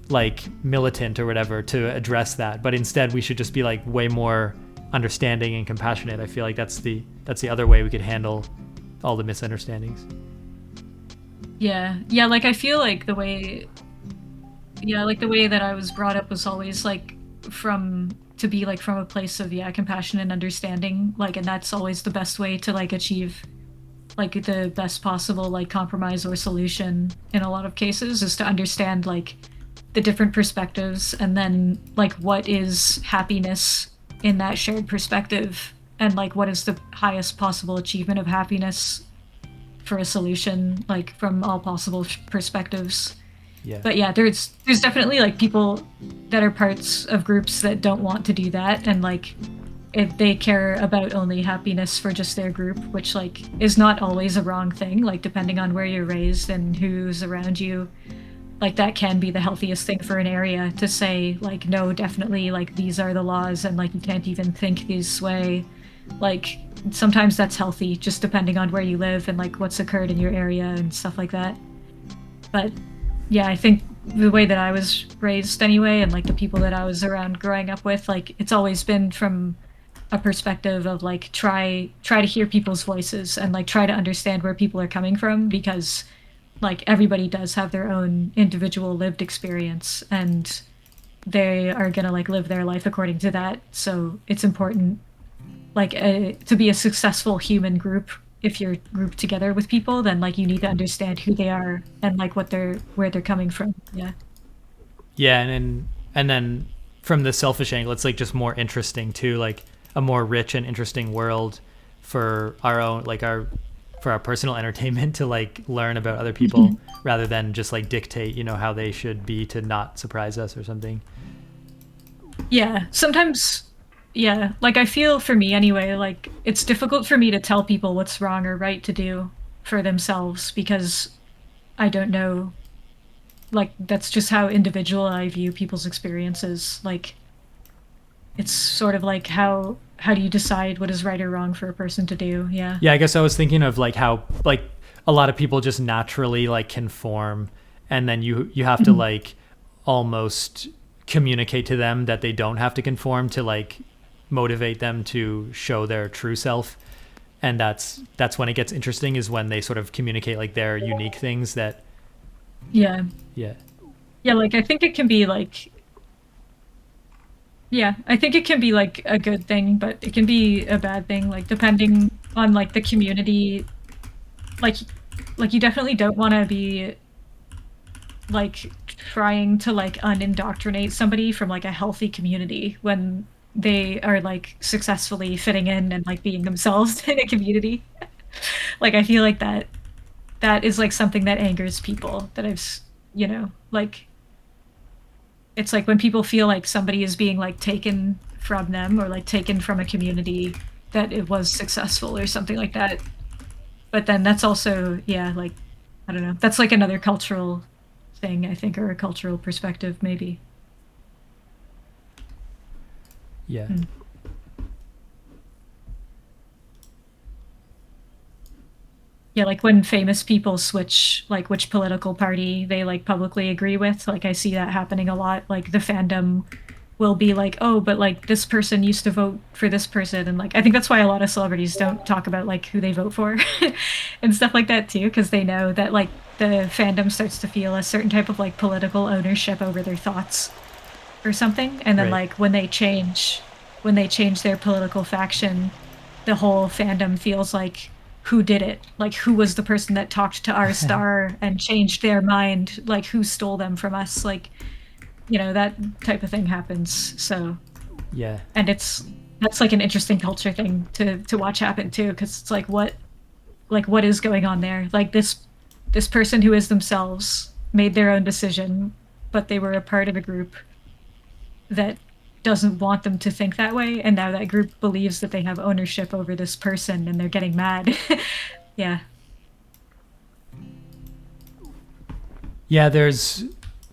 like militant or whatever to address that, but instead we should just be like way more understanding and compassionate. I feel like that's the other way we could handle all the misunderstandings. Yeah. Yeah, like I feel like the way that I was brought up was always like from to be like from a place of yeah, compassion and understanding, like and that's always the best way to like achieve like the best possible like compromise or solution in a lot of cases is to understand like the different perspectives and then like what is happiness in that shared perspective and like what is the highest possible achievement of happiness for a solution like from all possible perspectives. Yeah, But yeah, there's definitely like people that are parts of groups that don't want to do that and like if they care about only happiness for just their group, which like is not always a wrong thing, like depending on where you're raised and who's around you, like that can be the healthiest thing for an area to say like no, definitely like these are the laws and like you can't even think this way. Like sometimes that's healthy just depending on where you live and like what's occurred in your area and stuff like that. But yeah, I think the way that I was raised anyway and like the people that I was around growing up with, like it's always been from a perspective of like try to hear people's voices and like try to understand where people are coming from because like everybody does have their own individual lived experience and they are going to like live their life according to that, so it's important like to be a successful human group. If you're grouped together with people, then like you need to understand who they are and like where they're coming from. Yeah. yeah, and then from the selfish angle, it's like just more interesting too, like a more rich and interesting world for our own like our for our personal entertainment to like learn about other people rather than just like dictate how they should be to not surprise us or something. Yeah, sometimes, yeah, like I feel for me anyway, like it's difficult for me to tell people what's wrong or right to do for themselves because I don't know, like that's just how individual I view people's experiences. Like it's sort of like how do you decide what is right or wrong for a person to do? Yeah. Yeah, I guess I was thinking of like how like a lot of people just naturally like conform, and then you have to Mhm. like almost communicate to them that they don't have to conform to like motivate them to show their true self. And that's when it gets interesting is when they sort of communicate like their unique things that Yeah. yeah Yeah, like I think it can be like yeah, I think it can be like a good thing, but it can be a bad thing, like depending on like the community like you definitely don't want to be like trying to like unindoctrinate somebody from like a healthy community when they are like successfully fitting in and like being themselves in a community. Like I feel like that is like something that angers people that like it's like when people feel like somebody is being like taken from them or like taken from a community that it was successful or something like that. But then that's also, yeah, like I don't know. That's like another cultural thing, I think, or a cultural perspective maybe. Yeah. Mm. Yeah, like when famous people switch like which political party they like publicly agree with, like I see that happening a lot. Like the fandom will be like, "Oh, but like this person used to vote for this person." And like I think that's why a lot of celebrities don't talk about like who they vote for and stuff like that too, because they know that like the fandom starts to feel a certain type of like political ownership over their thoughts or something. And then Right. like when they change their political faction, the whole fandom feels like who did it? Like who was the person that talked to our star and changed their mind? Like who stole them from us? Like, that type of thing happens. So, Yeah. and that's like an interesting culture thing to watch happen too, because it's like what is going on there? Like this person who is themselves made their own decision, but they were a part of a group that doesn't want them to think that way, and now that group believes that they have ownership over this person and they're getting mad. Yeah. Yeah, there's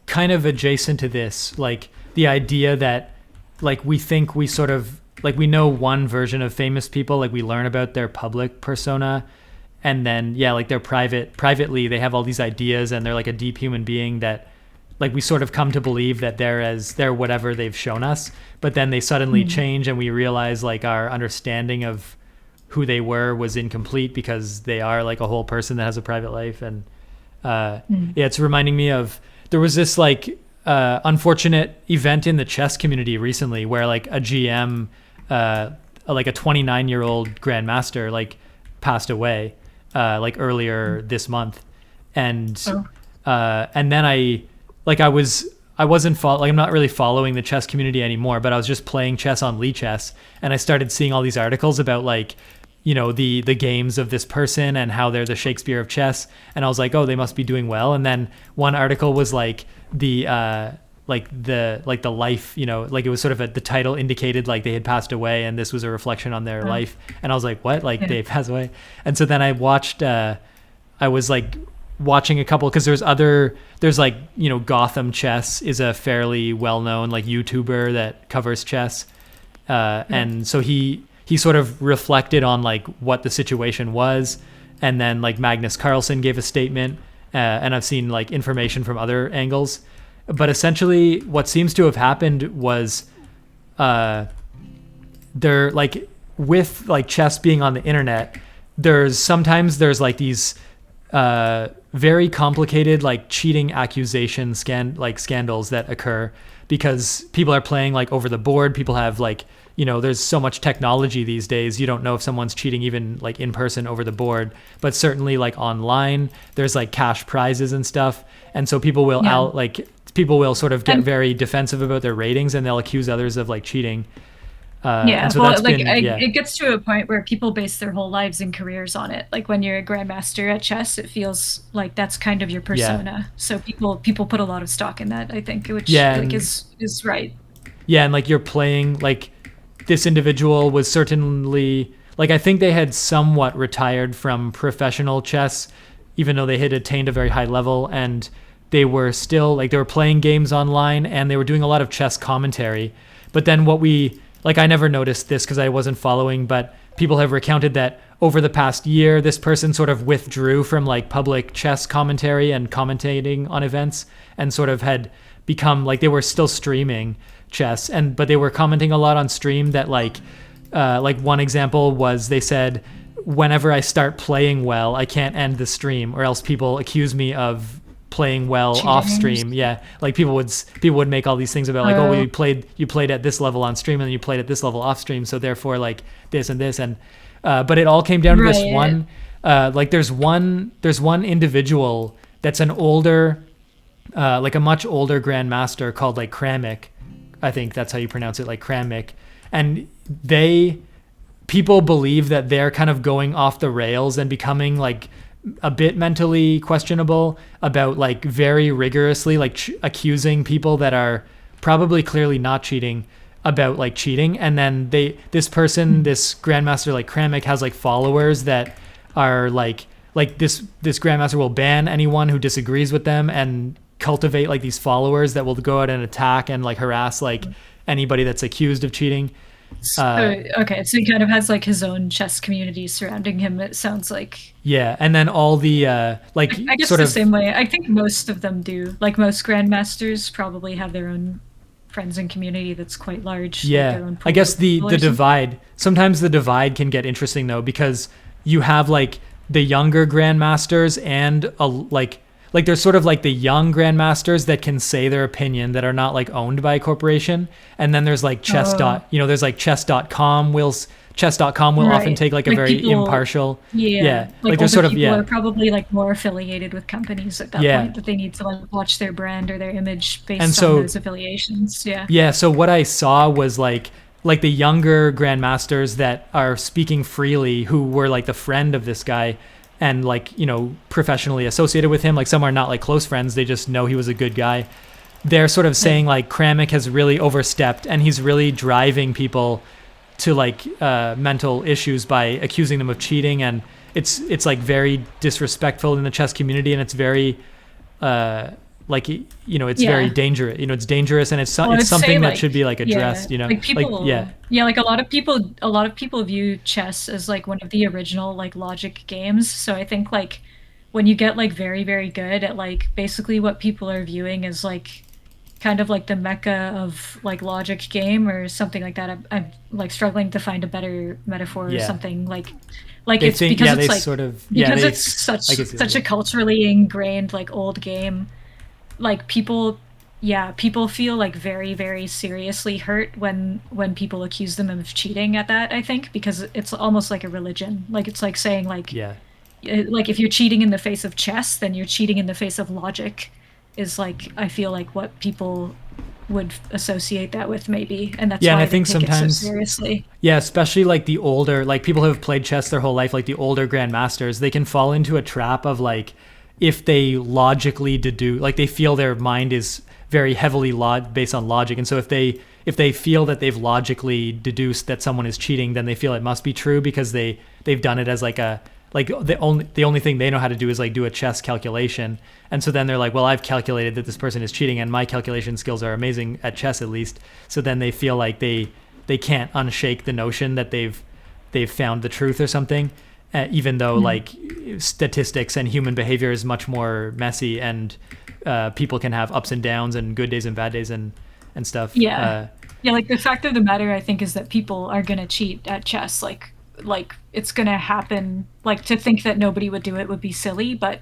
kind of adjacent to this, like the idea that like we think we sort of like we know one version of famous people, like we learn about their public persona, and then yeah, like they're privately they have all these ideas and they're like a deep human being that like we sort of come to believe that they're whatever they've shown us, but then they suddenly Mm. change and we realize like our understanding of who they were was incomplete because they are like a whole person that has a private life. And Mm. yeah, it's reminding me of there was this like unfortunate event in the chess community recently where like a GM, like a 29-year-old grandmaster, like passed away like earlier this month, and Oh. and then I wasn't like I'm not really following the chess community anymore, but I was just playing chess on Lee Chess, and I started seeing all these articles about like the games of this person and how they're the Shakespeare of chess, and I was like, oh, they must be doing well. And then one article was like the life, like it was sort of the title indicated like they had passed away and this was a reflection on their Oh. life, and I was like, what, like Yeah. they passed away? And so then I was like watching a couple, because there's like Gotham Chess is a fairly well-known like YouTuber that covers chess, and so he sort of reflected on like what the situation was, and then like Magnus Carlsen gave a statement, and I've seen like information from other angles, but essentially what seems to have happened was there, like with like chess being on the internet, sometimes there's like these very complicated like cheating accusation scandals that occur because people are playing like over the board. People have like, there's so much technology these days, you don't know if someone's cheating even like in person over the board, but certainly like online there's like cash prizes and stuff, and so people will Yeah. people will sort of get And very defensive about their ratings and they'll accuse others of like cheating, yeah, and so well, that's like been, yeah. it gets to a point where people base their whole lives and careers on it. Like when you're a grandmaster at chess, it feels like that's kind of your Yeah. persona. So people put a lot of stock in that, I think, which Yeah, like and is right. yeah, and like you're playing like this individual was certainly like, I think they had somewhat retired from professional chess, even though they had attained a very high level, and they were still like they were playing games online and they were doing a lot of chess commentary. But then I never noticed this because I wasn't following, but people have recounted that over the past year, this person sort of withdrew from like public chess commentary and commentating on events, and sort of had become like they were still streaming chess, but they were commenting a lot on stream that like one example was they said, whenever I start playing well, I can't end the stream or else people accuse me of playing well off Cheating. stream. Yeah, like people would make all these things about like, oh, well, you played at this level on stream and then you played at this level off stream, so therefore like this and this, and but it all came down to this Right. one Like there's one individual that's an older, like a much older grandmaster called like Kramik. I think that's how you pronounce it, like Kramik. And they people believe that they're kind of going off the rails and becoming like a bit mentally questionable about like very rigorously like accusing people that are probably clearly not cheating about like cheating. And then this person, this grandmaster like Kramik, has like followers that are like this grandmaster will ban anyone who disagrees with them and cultivate like these followers that will go out and attack and like harass like anybody that's accused of cheating. So, okay, so he kind of has like his own chess community surrounding him, it sounds like. Yeah, and then all the like I guess sort the of same way. I think most of them do. Like most grandmasters probably have their own friends and community that's quite large, like yeah. their own I pool guess of the people the or something. divide sometimes the divide can get interesting though because you have like the younger grandmasters and like there's sort of like the young grandmasters that can say their opinion that are not like owned by a corporation, and then there's like Oh, there's like chess.com will often right. take like a Like very people, impartial. yeah, Yeah, like like there's older sort of people are yeah. probably like more affiliated with companies at that Yeah. point that they need to like watch their brand or their image And based on so those affiliations. Yeah. yeah, so what I saw was like the younger grandmasters that are speaking freely, who were like the friend of this guy and like, professionally associated with him. Like some are not like close friends, they just know he was a good guy. They're sort of Yeah. saying like Kramik has really overstepped and he's really driving people to like mental issues by accusing them of cheating, and it's like very disrespectful in the chess community, and it's very uh, like it's very Yeah. dangerous. It's dangerous, and Well, I it's would say something that like, should be like yeah, addressed. like Like yeah, yeah, like a lot of people view chess as like one of the original like logic games. So I think like when you get like very, very good at like basically what people are viewing as like kind of like the mecca of like logic game or something like that. I'm like struggling to find a better metaphor or yeah. something like They it's think because yeah it's they like sort of yeah because they it's I guess such a yeah culturally ingrained like old game, like people, yeah, people feel like very, very seriously hurt when people accuse them of cheating at that, I think, because it's almost like a religion. Like it's like saying yeah. like if you're cheating in the face of chess, then you're cheating in the face of logic, is like I feel like what people would associate that with maybe, and that's Yeah, and I why they think take it so sometimes seriously. yeah, especially like the older, like people who have played chess their whole life, like the older grandmasters, they can fall into a trap of like if they logically deduce, like they feel their mind is very heavily based on logic, and so if they feel that they've logically deduced that someone is cheating, then they feel it must be true because they've done it as like a like the only thing they know how to do is like do a chess calculation, and so then they're like, well, I've calculated that this person is cheating, and my calculation skills are amazing at chess at least. So then they feel like they can't unshake the notion that they've found the truth or something, even though Mhm. like statistics and human behavior is much more messy, and people can have ups and downs and good days and bad days and stuff. Yeah. Yeah, like the fact of the matter I think is that people are gonna cheat at chess. Like it's gonna happen. Like to think that nobody would do it would be silly, but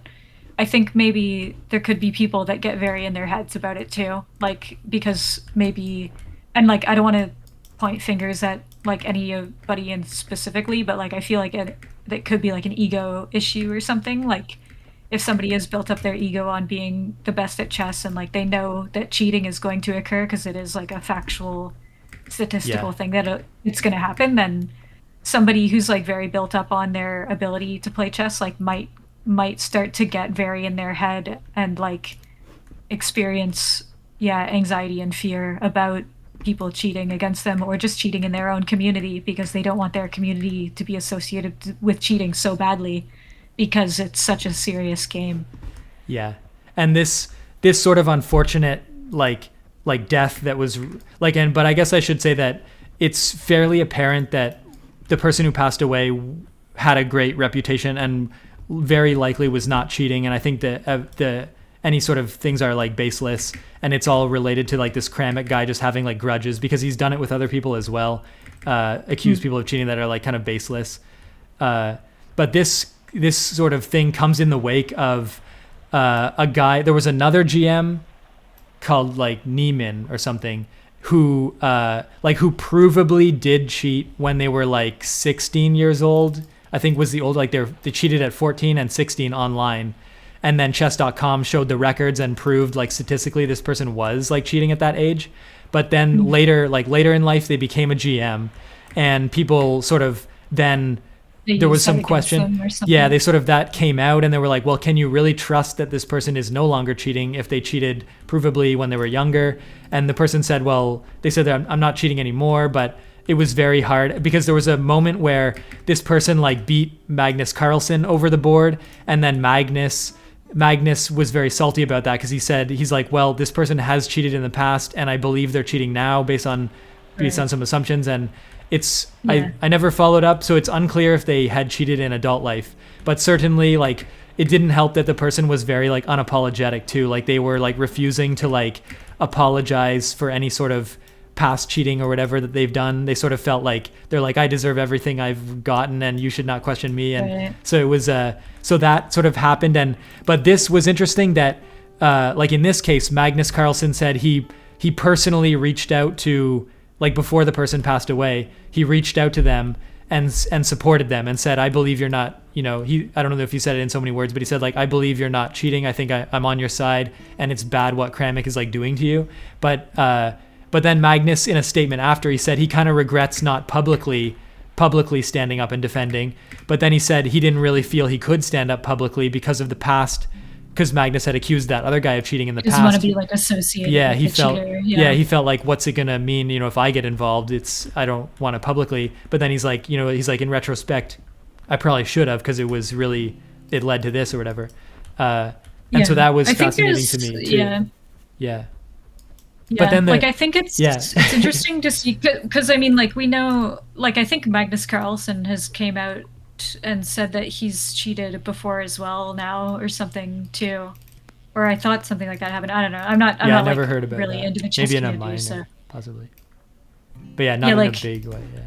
I think maybe there could be people that get very in their heads about it too. Like because maybe, and like I don't want to point fingers at like anybody in specifically, but like I feel like that could be like an ego issue or something. Like if somebody has built up their ego on being the best at chess and like they know that cheating is going to occur because it is like a factual Yeah, statistical thing that it's going to happen, then somebody who's like very built up on their ability to play chess like might start to get very in their head and like experience, yeah, anxiety and fear about people cheating against them or just cheating in their own community because they don't want their community to be associated with cheating so badly because it's such a serious game. yeah. And this sort of unfortunate like death that was like, and but I guess I should say that it's fairly apparent that the person who passed away had a great reputation and very likely was not cheating. And I think that the any sort of things are like baseless, and it's all related to like this Kramik guy just having like grudges because he's done it with other people as well, accuse Mm. people of cheating that are like kind of baseless. But this sort of thing comes in the wake of a guy. There was another GM called like Neiman or something who who provably did cheat when they were like 16 years old I think was the old, like they cheated at 14 and 16 online. And then chess.com showed the records and proved like statistically this person was like cheating at that age. But then later in life, they became a GM, and people sort of then They there was used that some against question. them or Yeah, something. they sort of that came out, and they were like, well, can you really trust that this person is no longer cheating if they cheated provably when they were younger? And the person said, well, they said that I'm not cheating anymore, but it was very hard because there was a moment where this person like beat Magnus Carlsen over the board, and then Magnus was very salty about that because he said, he's like, well, this person has cheated in the past, and I believe they're cheating now based on Right. some assumptions. And it's Yeah. I never followed up, so it's unclear if they had cheated in adult life. But certainly like it didn't help that the person was very like unapologetic too. Like they were like refusing to like apologize for any sort of past cheating or whatever that they've done. They sort of felt like they're like, I deserve everything I've gotten and you should not question me. And Right. so it was so that sort of happened. And but this was interesting that like in this case, Magnus Carlsen said he personally reached out to, like before the person passed away, he reached out to them and supported them and said, I believe you're not, you know, I don't know if he said it in so many words, but he said like, I believe you're not cheating. I think I'm on your side, and it's bad what Kramnik is like doing to you. But then Magnus, in a statement after, he said he kind of regrets not publicly standing up and defending. But then he said he didn't really feel he could stand up publicly because of the past, because Magnus had accused that other guy of cheating in the Just want to past. be like associated Yeah, with he the felt. cheater. Yeah, he felt like, what's it gonna mean? You know, if I get involved, I don't want to publicly. But then he's like, in retrospect, I probably should have, because it led to this or whatever. And so that was I think fascinating to me too. Yeah. Yeah. Yeah, But then like I think it's yeah. it's interesting just because I mean, like we know, like I think Magnus Carlsen has came out and said that he's cheated before as well now or something too, or I thought something like that happened. I don't know. I'm not. I not never like heard about really that. into the chess Maybe in a community, minor, so possibly. But yeah, not yeah, in a like big way. Yeah.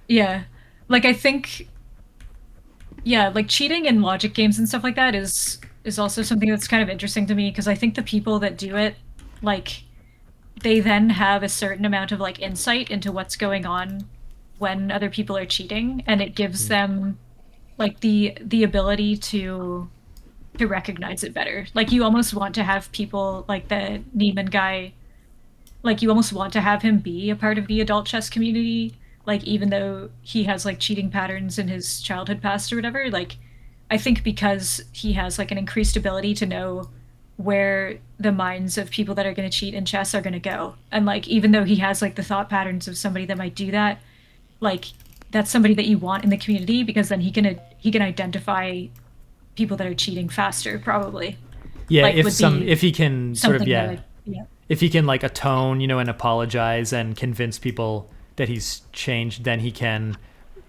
yeah, like I think yeah, like cheating in logic games and stuff like that is also something that's kind of interesting to me because I think the people that do it, like they then have a certain amount of like insight into what's going on when other people are cheating, and it gives them like the ability to recognize it better. Like you almost want to have people like the Neiman guy, like you almost want to have him be a part of the adult chess community, like even though he has like cheating patterns in his childhood past or whatever. Like I think because he has like an increased ability to know where the minds of people that are going to cheat in chess are going to go, and like even though he has like the thought patterns of somebody that might do that, like that's somebody that you want in the community because then he can identify people that are cheating faster probably. Yeah, Like would be if he can sort of something that yeah. if he can like atone, and apologize and convince people that he's changed, then he can.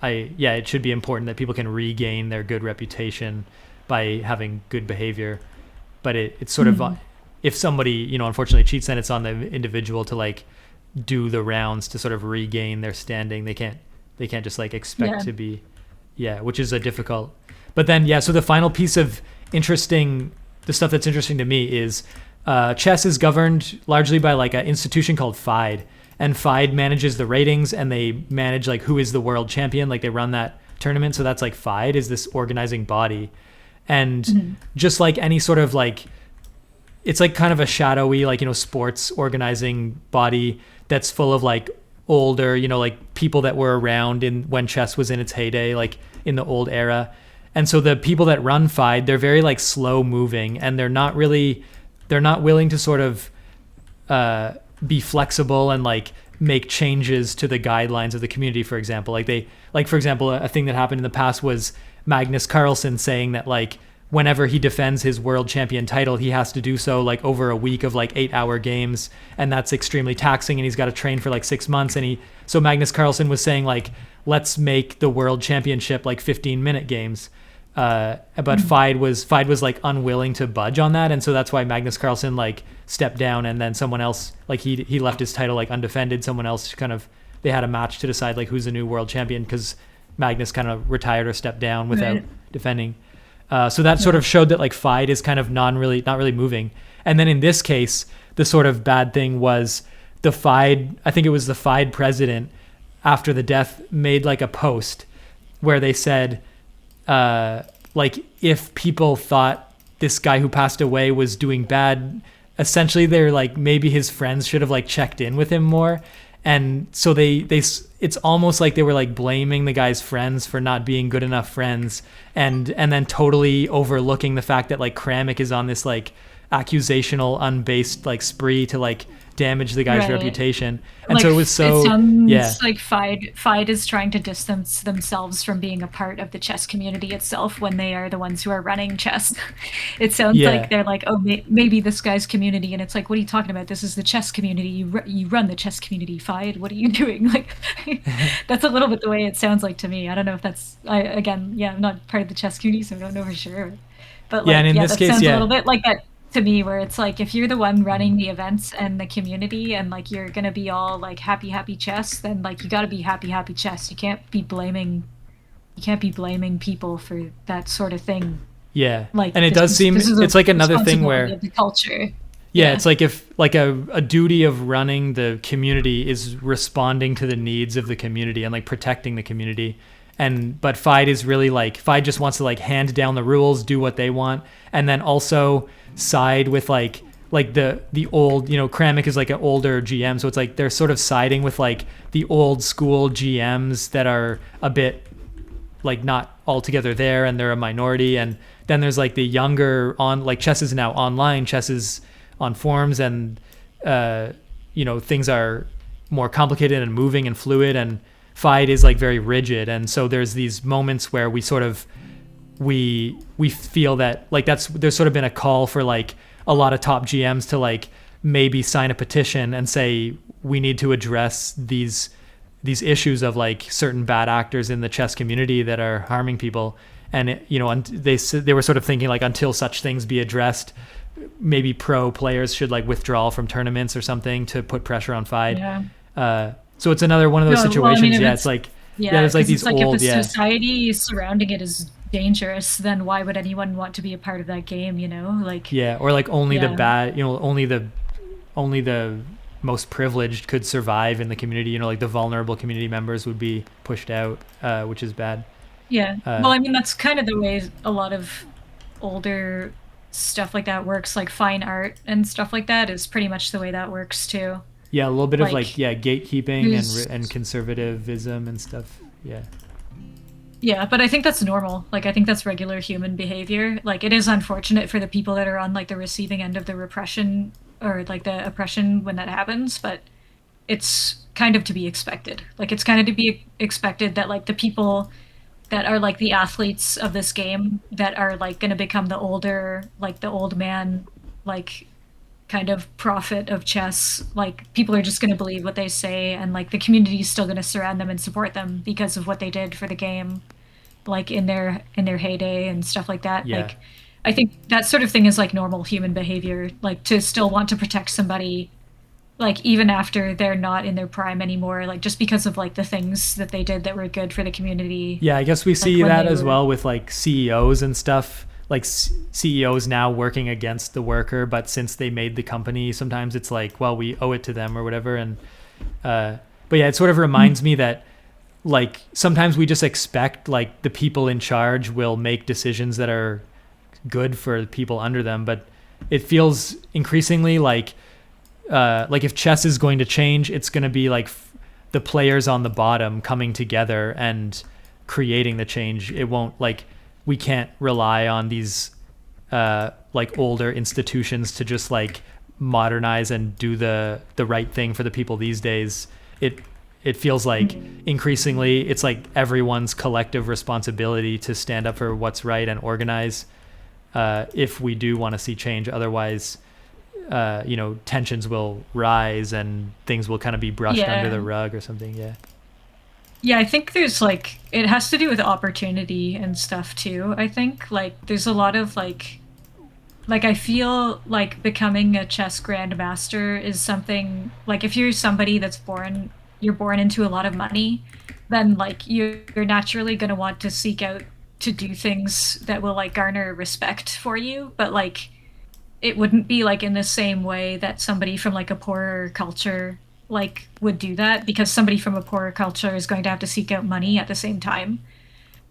It should be important that people can regain their good reputation by having good behavior. But it's sort of, if somebody, unfortunately cheats, then it's on the individual to like do the rounds to sort of regain their standing. They can't just like expect to be, which is a difficult. But then, so the final piece of the stuff that's interesting to me is chess is governed largely by like an institution called FIDE. And FIDE manages the ratings, and they manage like who is the world champion. Like they run that tournament. So that's like FIDE is this organizing body. And just like any sort of like, it's like kind of a shadowy, like, sports organizing body that's full of like older, like people that were around when chess was in its heyday, like in the old era. And so the people that run FIDE, they're very like slow moving, and they're not willing to sort of be flexible and like make changes to the guidelines of the community, for example. For example, a thing that happened in the past was Magnus Carlsen saying that like whenever he defends his world champion title, he has to do so like over a week of like 8-hour games, and that's extremely taxing, and he's got to train for like 6 months. So Magnus Carlsen was saying like, let's make the world championship like 15-minute games. But FIDE was like unwilling to budge on that, and so that's why Magnus Carlsen like stepped down, and then someone else like he left his title like undefended. Someone else they had a match to decide like who's the new world champion, because Magnus kind of retired or stepped down without defending. So that sort of showed that like FIDE is kind of not really moving. And then in this case, the sort of bad thing was the FIDE, I think it was the FIDE president, after the death, made like a post where they said, like, if people thought this guy who passed away was doing bad, essentially they're like, maybe his friends should have like checked in with him more. And so they it's almost like they were like blaming the guy's friends for not being good enough friends, and then totally overlooking the fact that like Kramik is on this like accusational unbased like spree to like damage the guy's Right. reputation. And Like so it was it so, yeah. sounds like Fide is trying to distance themselves from being a part of the chess community itself when they are the ones who are running chess. It sounds like Yeah. they're like, oh, maybe this guy's community, and it's like, what are you talking about? This is the chess community. You run the chess community, Fide. What are you doing? Like, that's a little bit the way it sounds like to me. I don't know if that's again, yeah, I'm not part of the chess community, so I don't know for sure. But Yeah, and like, in yeah, this that case, sounds a yeah. little bit like that to me, where it's like if you're the one running the events and the community and like you're gonna be all like happy chess, then like you gotta be happy chess. You can't be blaming people for that sort of thing. Yeah. Like And it does this seem is a it's like another thing responsibility where, of the culture. yeah, Yeah. it's like if like a duty of running the community is responding to the needs of the community and like protecting the community. And but Fide is really like, Fide just wants to like hand down the rules, do what they want, and then also side with like the old, you know, Kramik is like an older GM, so it's like they're sort of siding with like the old school GMs that are a bit like not altogether there, and they're a minority. And then there's like the younger, on like chess is now online, chess is on forums, and you know, things are more complicated and moving and fluid, and Fide is like very rigid. And so there's these moments where we sort of we feel that like there's sort of been a call for like a lot of top GMs to like maybe sign a petition and say we need to address these issues of like certain bad actors in the chess community that are harming people. And it, you know, and they were sort of thinking like until such things be addressed, maybe pro players should like withdraw from tournaments or something to put pressure on Fide. Yeah. So it's another one of those Well, I mean, situations. if Yeah, it's it's like, yeah, yeah, there's like because these it's like if the old, yeah. society surrounding it is dangerous, then why would anyone want to be a part of that game? You know, like Yeah, or like only the yeah, bad, you know, only the most privileged could survive in the community. You know, like the vulnerable community members would be pushed out, which is bad. yeah. Uh, Well, I mean, that's kind of the way a lot of older stuff like that works, like fine art and stuff like that is pretty much the way that works too. yeah, a little bit of like, Like, yeah, gatekeeping there's and conservatism and stuff. Yeah, yeah, but I think that's normal. Like, I think that's regular human behavior. Like, it is unfortunate for the people that are on like the receiving end of the repression or like the oppression when that happens, but it's kind of to be expected. Like, it's kind of to be expected that like the people that are like the athletes of this game that are like going to become the older, like the old man, like kind of prophet of chess, like people are just going to believe what they say, and like the community is still going to surround them and support them because of what they did for the game, like in their heyday and stuff like that. yeah, Like, I think that sort of thing is like normal human behavior, like to still want to protect somebody, like even after they're not in their prime anymore, like just because of like the things that they did that were good for the community, yeah. I guess we like see when that they as were well with like CEOs and stuff. Like CEOs now working against the worker, but since they made the company, sometimes it's like, well, we owe it to them or whatever. And but yeah, it sort of reminds me that like sometimes we just expect like the people in charge will make decisions that are good for the people under them, but it feels increasingly like if chess is going to change, it's going to be like the players on the bottom coming together and creating the change. It won't like, we can't rely on these like older institutions to just like modernize and do the right thing for the people these days. It feels like increasingly it's like everyone's collective responsibility to stand up for what's right and organize, if we do want to see change. Otherwise, you know, tensions will rise and things will kind of be brushed under yeah. the rug or something. Yeah. Yeah, I think there's like it has to do with opportunity and stuff too. I think like there's a lot of like I feel like becoming a chess grandmaster is something like if you're somebody that's you're born into a lot of money, then like you're naturally going to want to seek out to do things that will like garner respect for you, but like it wouldn't be like in the same way that somebody from like a poorer culture like would do that, because somebody from a poorer culture is going to have to seek out money at the same time.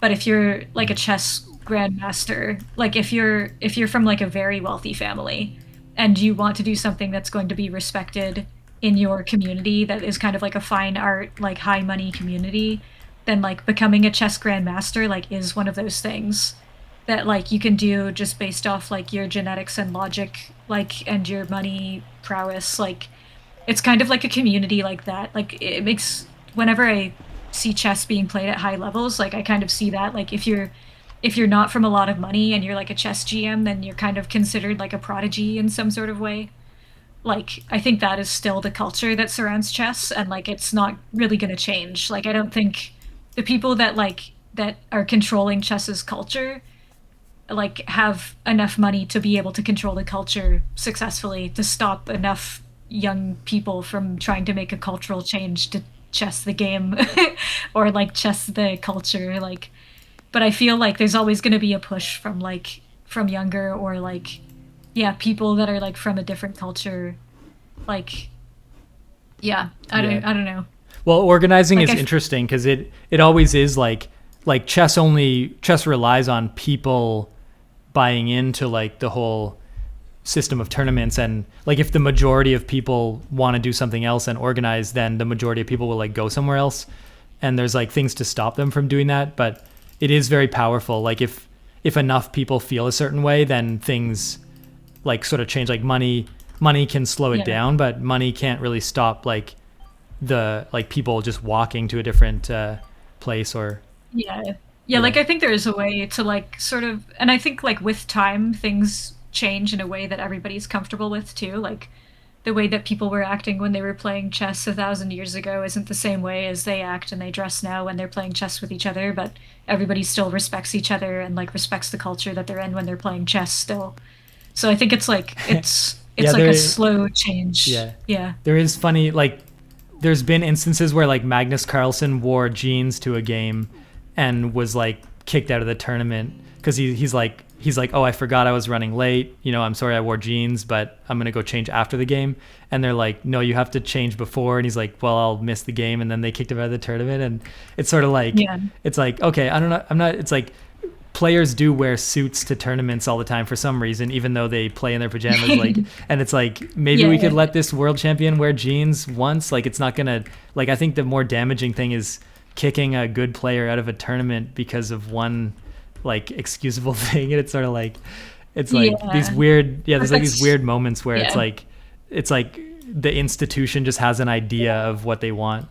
But if you're like a chess grandmaster, like if you're from like a very wealthy family and you want to do something that's going to be respected in your community, that is kind of like a fine art, like high money community, then like becoming a chess grandmaster like is one of those things that like you can do just based off like your genetics and logic, like, and your money prowess. Like it's kind of like a community like that. Like it makes, whenever I see chess being played at high levels, like I kind of see that like if you're not from a lot of money and you're like a chess GM, then you're kind of considered like a prodigy in some sort of way. Like I think that is still the culture that surrounds chess, and like it's not really going to change. Like I don't think the people that are controlling chess's culture like have enough money to be able to control the culture successfully to stop enough young people from trying to make a cultural change to chess the game or like chess the culture. Like, but I feel like there's always going to be a push from like from younger or like yeah, people that are like from a different culture. Like yeah, Yeah. I don't know. Well, organizing Like is interesting because it always is like chess relies on people buying into like the whole system of tournaments, and like if the majority of people want to do something else and organize, then the majority of people will like go somewhere else, and there's like things to stop them from doing that. But it is very powerful. Like if enough people feel a certain way, then things like sort of change. Like money can slow it yeah. down, but money can't really stop like the like people just walking to a different place or Yeah. Yeah, yeah. like I think there is a way to like sort of, and I think like with time things change in a way that everybody's comfortable with too. Like the way that people were acting when they were playing chess 1,000 years ago isn't the same way as they act and they dress now when they're playing chess with each other, but everybody still respects each other and like respects the culture that they're in when they're playing chess still. So I think it's like it's Yeah, like a there slow change. yeah. Yeah. There is funny like there's been instances where like Magnus Carlsen wore jeans to a game and was like kicked out of the tournament because he's like, oh, I forgot I was running late. I'm sorry I wore jeans, but I'm gonna go change after the game. And they're like, no, you have to change before. And he's like, well, I'll miss the game. And then they kicked him out of the tournament. And it's sort of like, Yeah. it's like, okay, I don't know, I'm not. It's like players do wear suits to tournaments all the time for some reason, even though they play in their pajamas. Like, and it's like maybe we Yeah. could let this world champion wear jeans once. Like, it's not gonna. Like, I think the more damaging thing is kicking a good player out of a tournament because of one like excusable thing, and it's sort of like it's like these Yeah. weird But there's like these that's weird moments where yeah. it's like the institution just has an idea of what they want.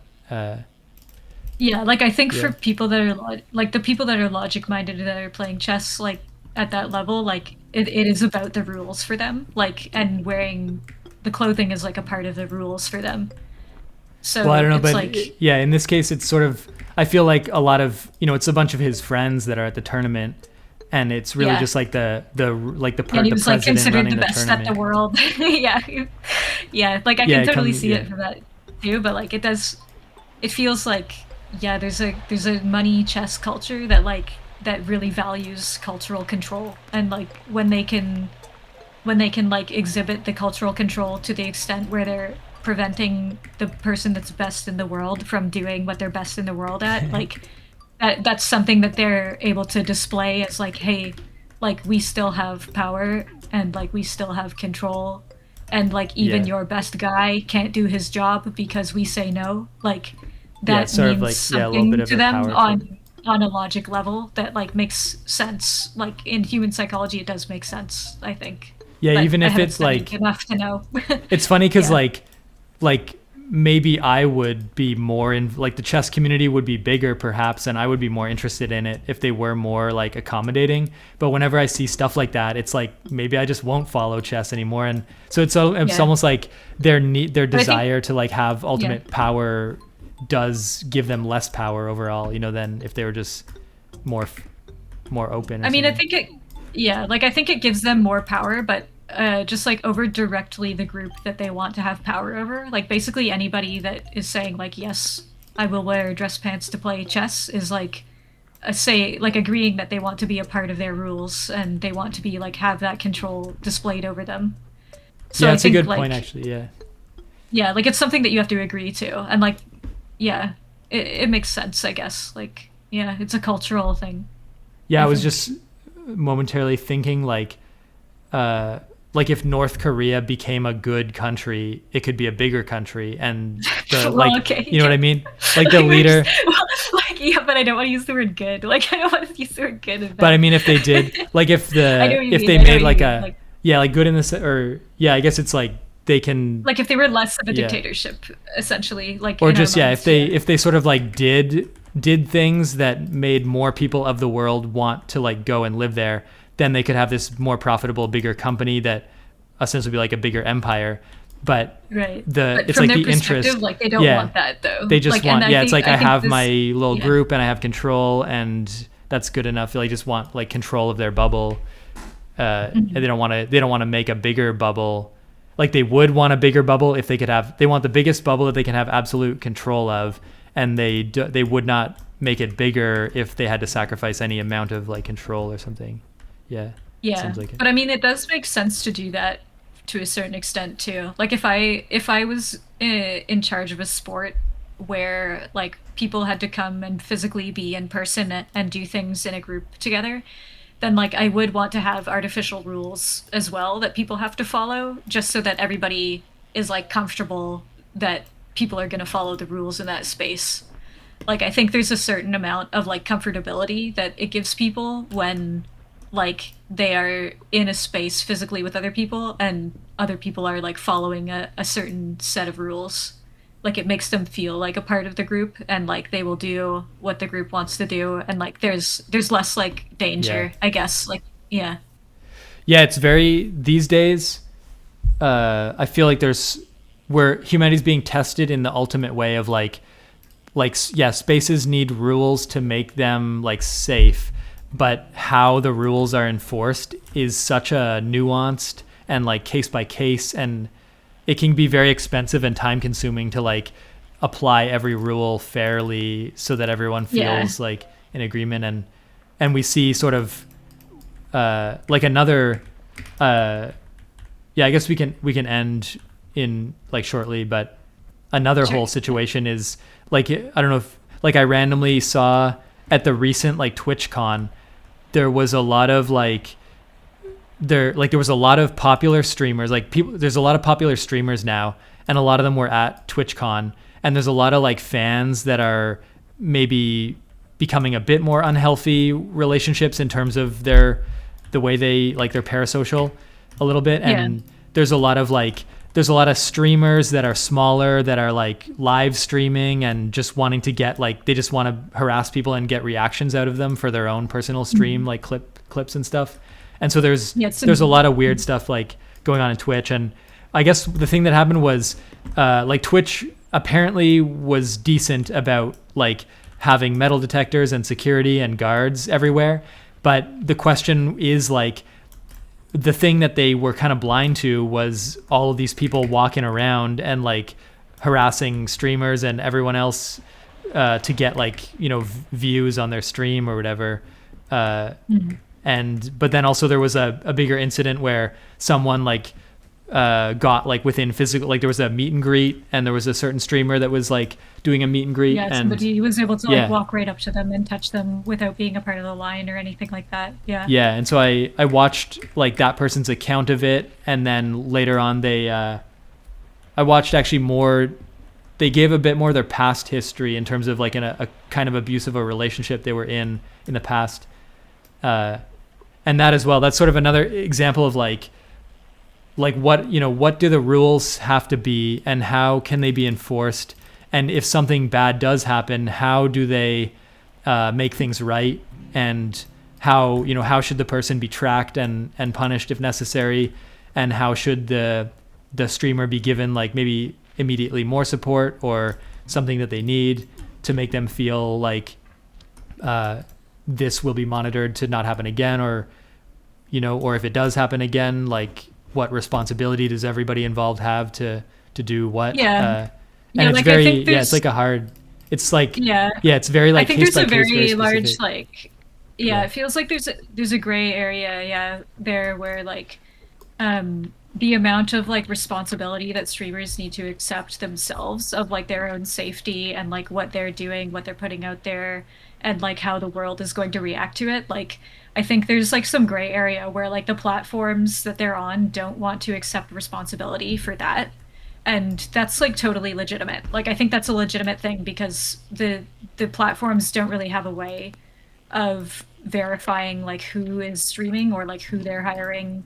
Yeah, like I think Yeah. for people that are like the people that are logic minded that are playing chess like at that level, like it is about the rules for them. Like and wearing the clothing is like a part of the rules for them. Well, I So don't know, it's but like yeah, in this case, it's sort of. I feel like a lot of it's a bunch of his friends that are at the tournament, and it's really yeah. just like And he the was like president considered running the the best at the tournament. world. Yeah. Yeah, like I Yeah, can it totally come see yeah it from that too, but like it feels like yeah, there's a money chess culture that like that really values cultural control, and like when they can like exhibit the cultural control to the extent where they're preventing the person that's best in the world from doing what they're best in the world at, like that's something that they're able to display as like, hey, like we still have power and like we still have control, and like even yeah your best guy can't do his job because we say no. Like yeah. It's that sort of means like a little bit something of to a them power trip. on a logic level that like makes sense. Like in human psychology it does make sense, I think, Yeah, but even I if haven't it's studied like enough to know. it's funny because Yeah. like maybe I would be more in like the chess community would be bigger perhaps, and I would be more interested in it if they were more like accommodating. But whenever I see stuff like that, it's like maybe I just won't follow chess anymore. And so it's Yeah. almost like their But I think desire to like have yeah. ultimate power does give them less power overall, than if they were just more more open or I mean, I something. think yeah, like I think it gives them more power, but just like over directly the group that they want to have power over. Like basically anybody that is saying like, yes, I will wear dress pants to play chess is like, say like agreeing that they want to be a part of their rules and they want to be like have that control displayed over them. So Yeah, I it's a think good point like actually. Yeah. yeah, like it's something that you have to agree to, and like yeah, it makes sense, I guess. Like Yeah, it's a cultural thing, Yeah, I I was think. just momentarily thinking uh, like if North Korea became a good country, it could be a bigger country, and the Well, like, okay, you know what yeah. I mean? Like the Like, we're just, leader. well, like, yeah, but I don't want to use the word good. Like, I don't want to use the word good in But I that. mean, if they did, like I know what you if mean. they I know made what you like mean. a, Like, yeah, like good in this, or yeah, I guess it's like they can, like if they were less of a yeah, dictatorship, essentially, like or in our just, yeah, minds. Yeah. if they sort of like did things that made more people of the world want to like go and live there, then they could have this more profitable, bigger company that essentially be like a bigger empire. But Right. the But it's from like their the perspective, interest, like they don't yeah, want that though. they just Like, and want, yeah, it's like I I think have my this, little yeah, group and I have control, and that's good enough. They just want like control of their bubble, and mhm. they don't want to make a bigger bubble. Like they would want a bigger bubble if they could have, they want the biggest bubble that they can have absolute control of, and they would not make it bigger if they had to sacrifice any amount of like control or something. Yeah, Yeah. seems like it. But I mean, it does make sense to do that to a certain extent too. Like if I was in charge of a sport where like people had to come and physically be in person and do things in a group together, then like I would want to have artificial rules as well that people have to follow just so that everybody is like comfortable that people are going to follow the rules in that space. Like I think there's a certain amount of like comfortability that it gives people when like they are in a space physically with other people and other people are like following a certain set of rules. Like it makes them feel like a part of the group and like they will do what the group wants to do and like there's less like Yeah, danger, I guess. Like yeah. yeah, it's very these days. I feel like there's where humanity's being tested in the ultimate way of yeah, spaces need rules to make them like safe, but how the rules are enforced is such a nuanced and like case by case, and it can be very expensive and time consuming to like apply every rule fairly so that everyone Yeah. feels like in agreement. And we see sort of like another uh yeah, I guess we can end in like shortly, but another Sure. whole situation is like, I don't know if like I randomly saw at the recent like TwitchCon, there was a lot of like there was a lot of popular streamers, like people, there's a lot of popular streamers now, and a lot of them were at TwitchCon, and there's a lot of like fans that are maybe becoming a bit more unhealthy relationships in terms of the way they like their parasocial a little bit. Yeah. And there's a lot of like there's a lot of streamers that are smaller that are like live streaming and just wanting to get like they just want to harass people and get reactions out of them for their own personal stream, Mhm. like clips and stuff. And so Yeah, it's there's a some lot of weird stuff like going on in Twitch. And I guess the thing that happened was like Twitch apparently was decent about like having metal detectors and security and guards everywhere. But the question is like the thing that they were kind of blind to was all of these people walking around and like harassing streamers and everyone else to get like, you know, views on their stream or whatever. Uh, mhm. and but then also there was a bigger incident where someone like got like within physical, like there was a meet and greet, and there was a certain streamer that was like doing a meet and greet, Yeah, and somebody was able to like yeah, walk right up to them and touch them without being a part of the line or anything like that. Yeah. yeah. And so I watched like that person's account of it, and then later on they I watched actually more, they gave a bit more of their past history in terms of like in a kind of abusive a relationship they were in the past. uh and that as well, that's sort of another example of like what, you know, what do the rules have to be and how can they be enforced, and if something bad does happen, how do they make things right, and how, you know, how should the person be tracked and punished if necessary, and how should the streamer be given like maybe immediately more support or something that they need to make them feel like this will be monitored to not happen again, or, you know, or if it does happen again, like what responsibility does everybody involved have to do what. Yeah. And Yeah, it's like I very, think yeah, it's there's like a hard, it's like, yeah. yeah, it's very I like think case there's by a case, very very large specific. like yeah, Yeah, it feels like there's a gray area, yeah, there where like the amount of like responsibility that streamers need to accept themselves of like their own safety and like what they're doing, what they're putting out there, and like how the world is going to react to it. Like I think there's like some gray area where like the platforms that they're on don't want to accept responsibility for that. And that's like totally legitimate. Like I think that's a legitimate thing because the platforms don't really have a way of verifying like who is streaming or like who they're hiring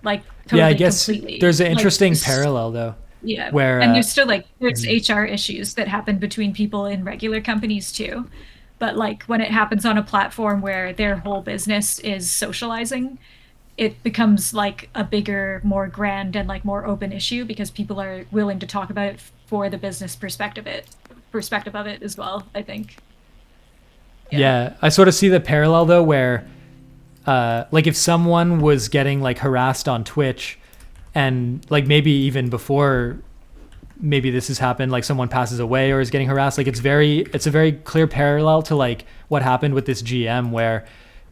like Yeah, I totally guess completely. there's an Like interesting this, parallel though, yeah. where And there's still like there's mhm. HR issues that happen between people in regular companies too. But like when it happens on a platform where their whole business is socializing, it becomes like a bigger, more grand and like more open issue because people are willing to talk about it for the business perspective of it as well, I think. Yeah. Yeah, I sort of see the parallel though, where like if someone was getting like harassed on Twitch, and like maybe even before maybe this has happened, like someone passes away or is getting harassed, like it's a very clear parallel to like what happened with this GM, where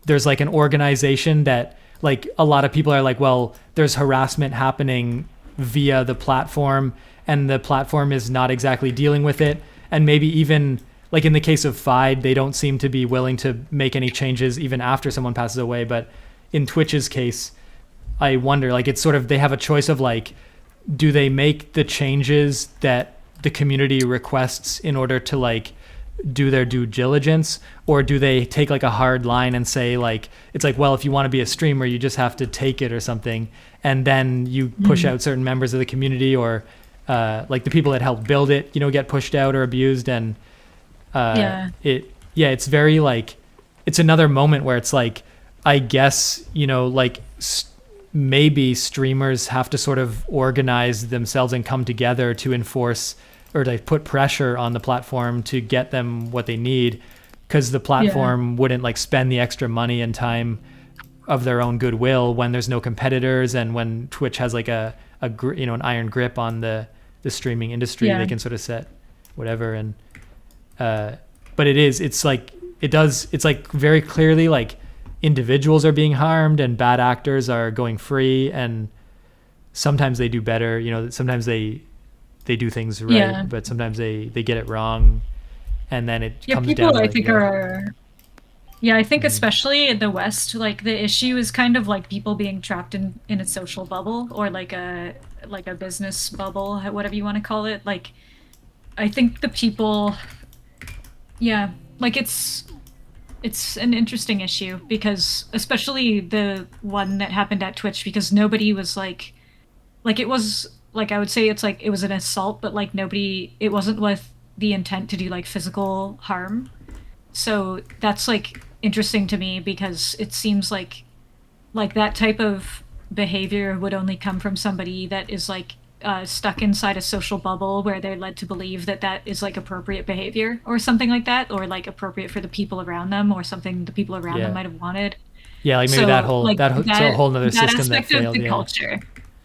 there's like an organization that like a lot of people are like, well, there's harassment happening via the platform, and the platform is not exactly dealing with it. And maybe even like in the case of FIDE, they don't seem to be willing to make any changes even after someone passes away. But in Twitch's case, I wonder, like it's sort of, they have a choice of like, do they make the changes that the community requests in order to like do their due diligence, or do they take like a hard line and say like, it's like, well, if you want to be a streamer you just have to take it or something, and then you push Mm. out certain members of the community, or like the people that helped build it, you know, get pushed out or abused. And Yeah. it yeah, it's very like, it's another moment where it's like, I guess, you know, like maybe streamers have to sort of organize themselves and come together to enforce or to put pressure on the platform to get them what they need, because the Yeah. platform wouldn't like spend the extra money and time of their own goodwill when there's no competitors, and when Twitch has like you know, an iron grip on the streaming industry, they Yeah. can sort of set whatever. And uh but it's like, it's like very clearly like individuals are being harmed and bad actors are going free, and sometimes they do better, you know, sometimes they do things right, Yeah. but sometimes they get it wrong, and then it Yeah, comes down people to I like, think yeah. are yeah, I think Mhm. especially in the West, like the issue is kind of like people being trapped in a social bubble or like a business bubble, whatever you want to call it. Like I think the people, yeah, like it's an interesting issue because especially the one that happened at Twitch because nobody was like it was like I would say it's like it was an assault, but like nobody it wasn't with the intent to do like physical harm. So that's like interesting to me because it seems like that type of behavior would only come from somebody that is like stuck inside a social bubble where they're led to believe that that is like appropriate behavior or something like that, or like appropriate for the people around them, or something the people around them Yeah, might have wanted. yeah, like maybe So like it's a whole nother that system that aspect of failed. the Yeah. culture,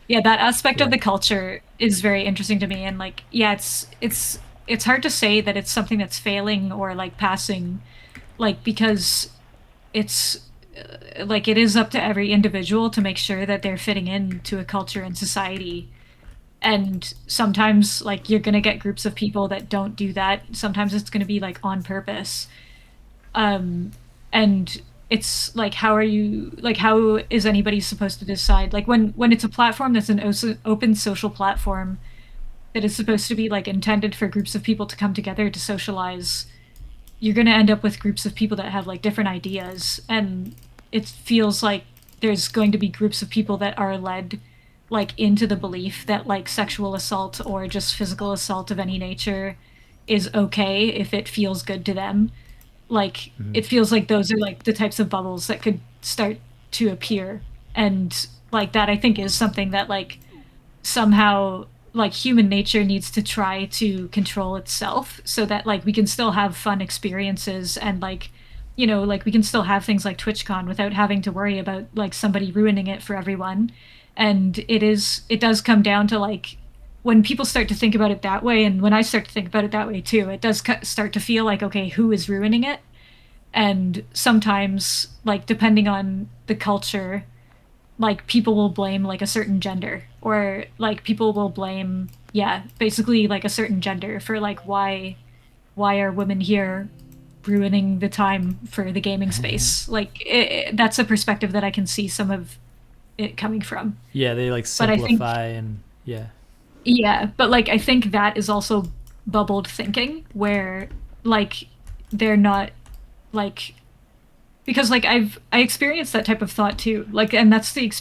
yeah, that aspect of Yeah. the culture is very interesting to me. And like, yeah, it's hard to say that it's something that's failing or like passing, like because it's like it is up to every individual to make sure that they're fitting into a culture and society. And sometimes like you're going to get groups of people that don't do that. Sometimes it's going to be like on purpose. um and it's like how are you like how is anybody supposed to decide like when it's a platform that's an open social platform that is supposed to be like intended for groups of people to come together to socialize, you're going to end up with groups of people that have like different ideas, and it feels like there's going to be groups of people that are led like into the belief that like sexual assault or just physical assault of any nature is okay if it feels good to them. Like Mhm. it feels like those are like the types of bubbles that could start to appear. And like that I think is something that like somehow like human nature needs to try to control itself so that like we can still have fun experiences and like you know like we can still have things like TwitchCon without having to worry about like somebody ruining it for everyone. And it does come down to like when people start to think about it that way, and when I start to think about it that way too, it does start to feel like, okay, who is ruining it? And sometimes like depending on the culture, like people will blame like a certain gender, or like people will blame, yeah, basically like a certain gender for like why are women here ruining the time for the gaming space. Like that's a perspective that I can see some of it coming from. Yeah, they like But I think simplify and yeah. yeah, but like I think that is also bubbled thinking where like they're not like because like I experienced that type of thought too. Like and that's the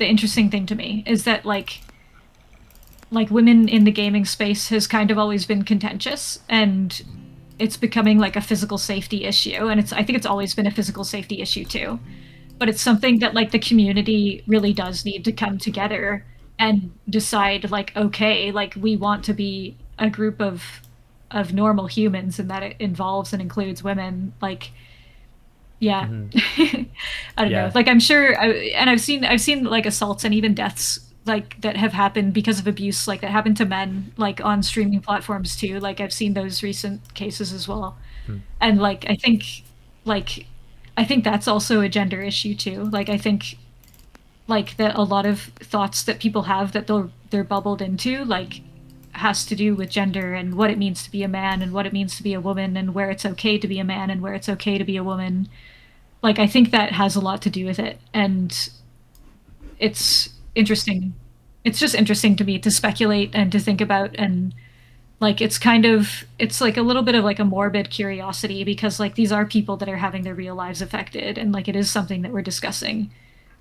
interesting thing to me is that like women in the gaming space has kind of always been contentious and it's becoming like a physical safety issue and it's I think it's always been a physical safety issue too, but it's something that like the community really does need to come together and decide like okay like we want to be a group of normal humans and that it involves and includes women like yeah. Hmm. I don't know Yeah. like I'm sure and I've seen like assaults and even deaths like that have happened because of abuse like that happened to men like on streaming platforms too like I've seen those recent cases as well Hmm. and like I think that's also a gender issue too like I think like that a lot of thoughts that people have that they're bubbled into like has to do with gender and what it means to be a man and what it means to be a woman and where it's okay to be a man and where it's okay to be a woman like I think that has a lot to do with it and it's interesting it's just interesting to me to speculate and to think about and like it's kind of it's like a little bit of like a morbid curiosity because like these are people that are having their real lives affected and like it is something that we're discussing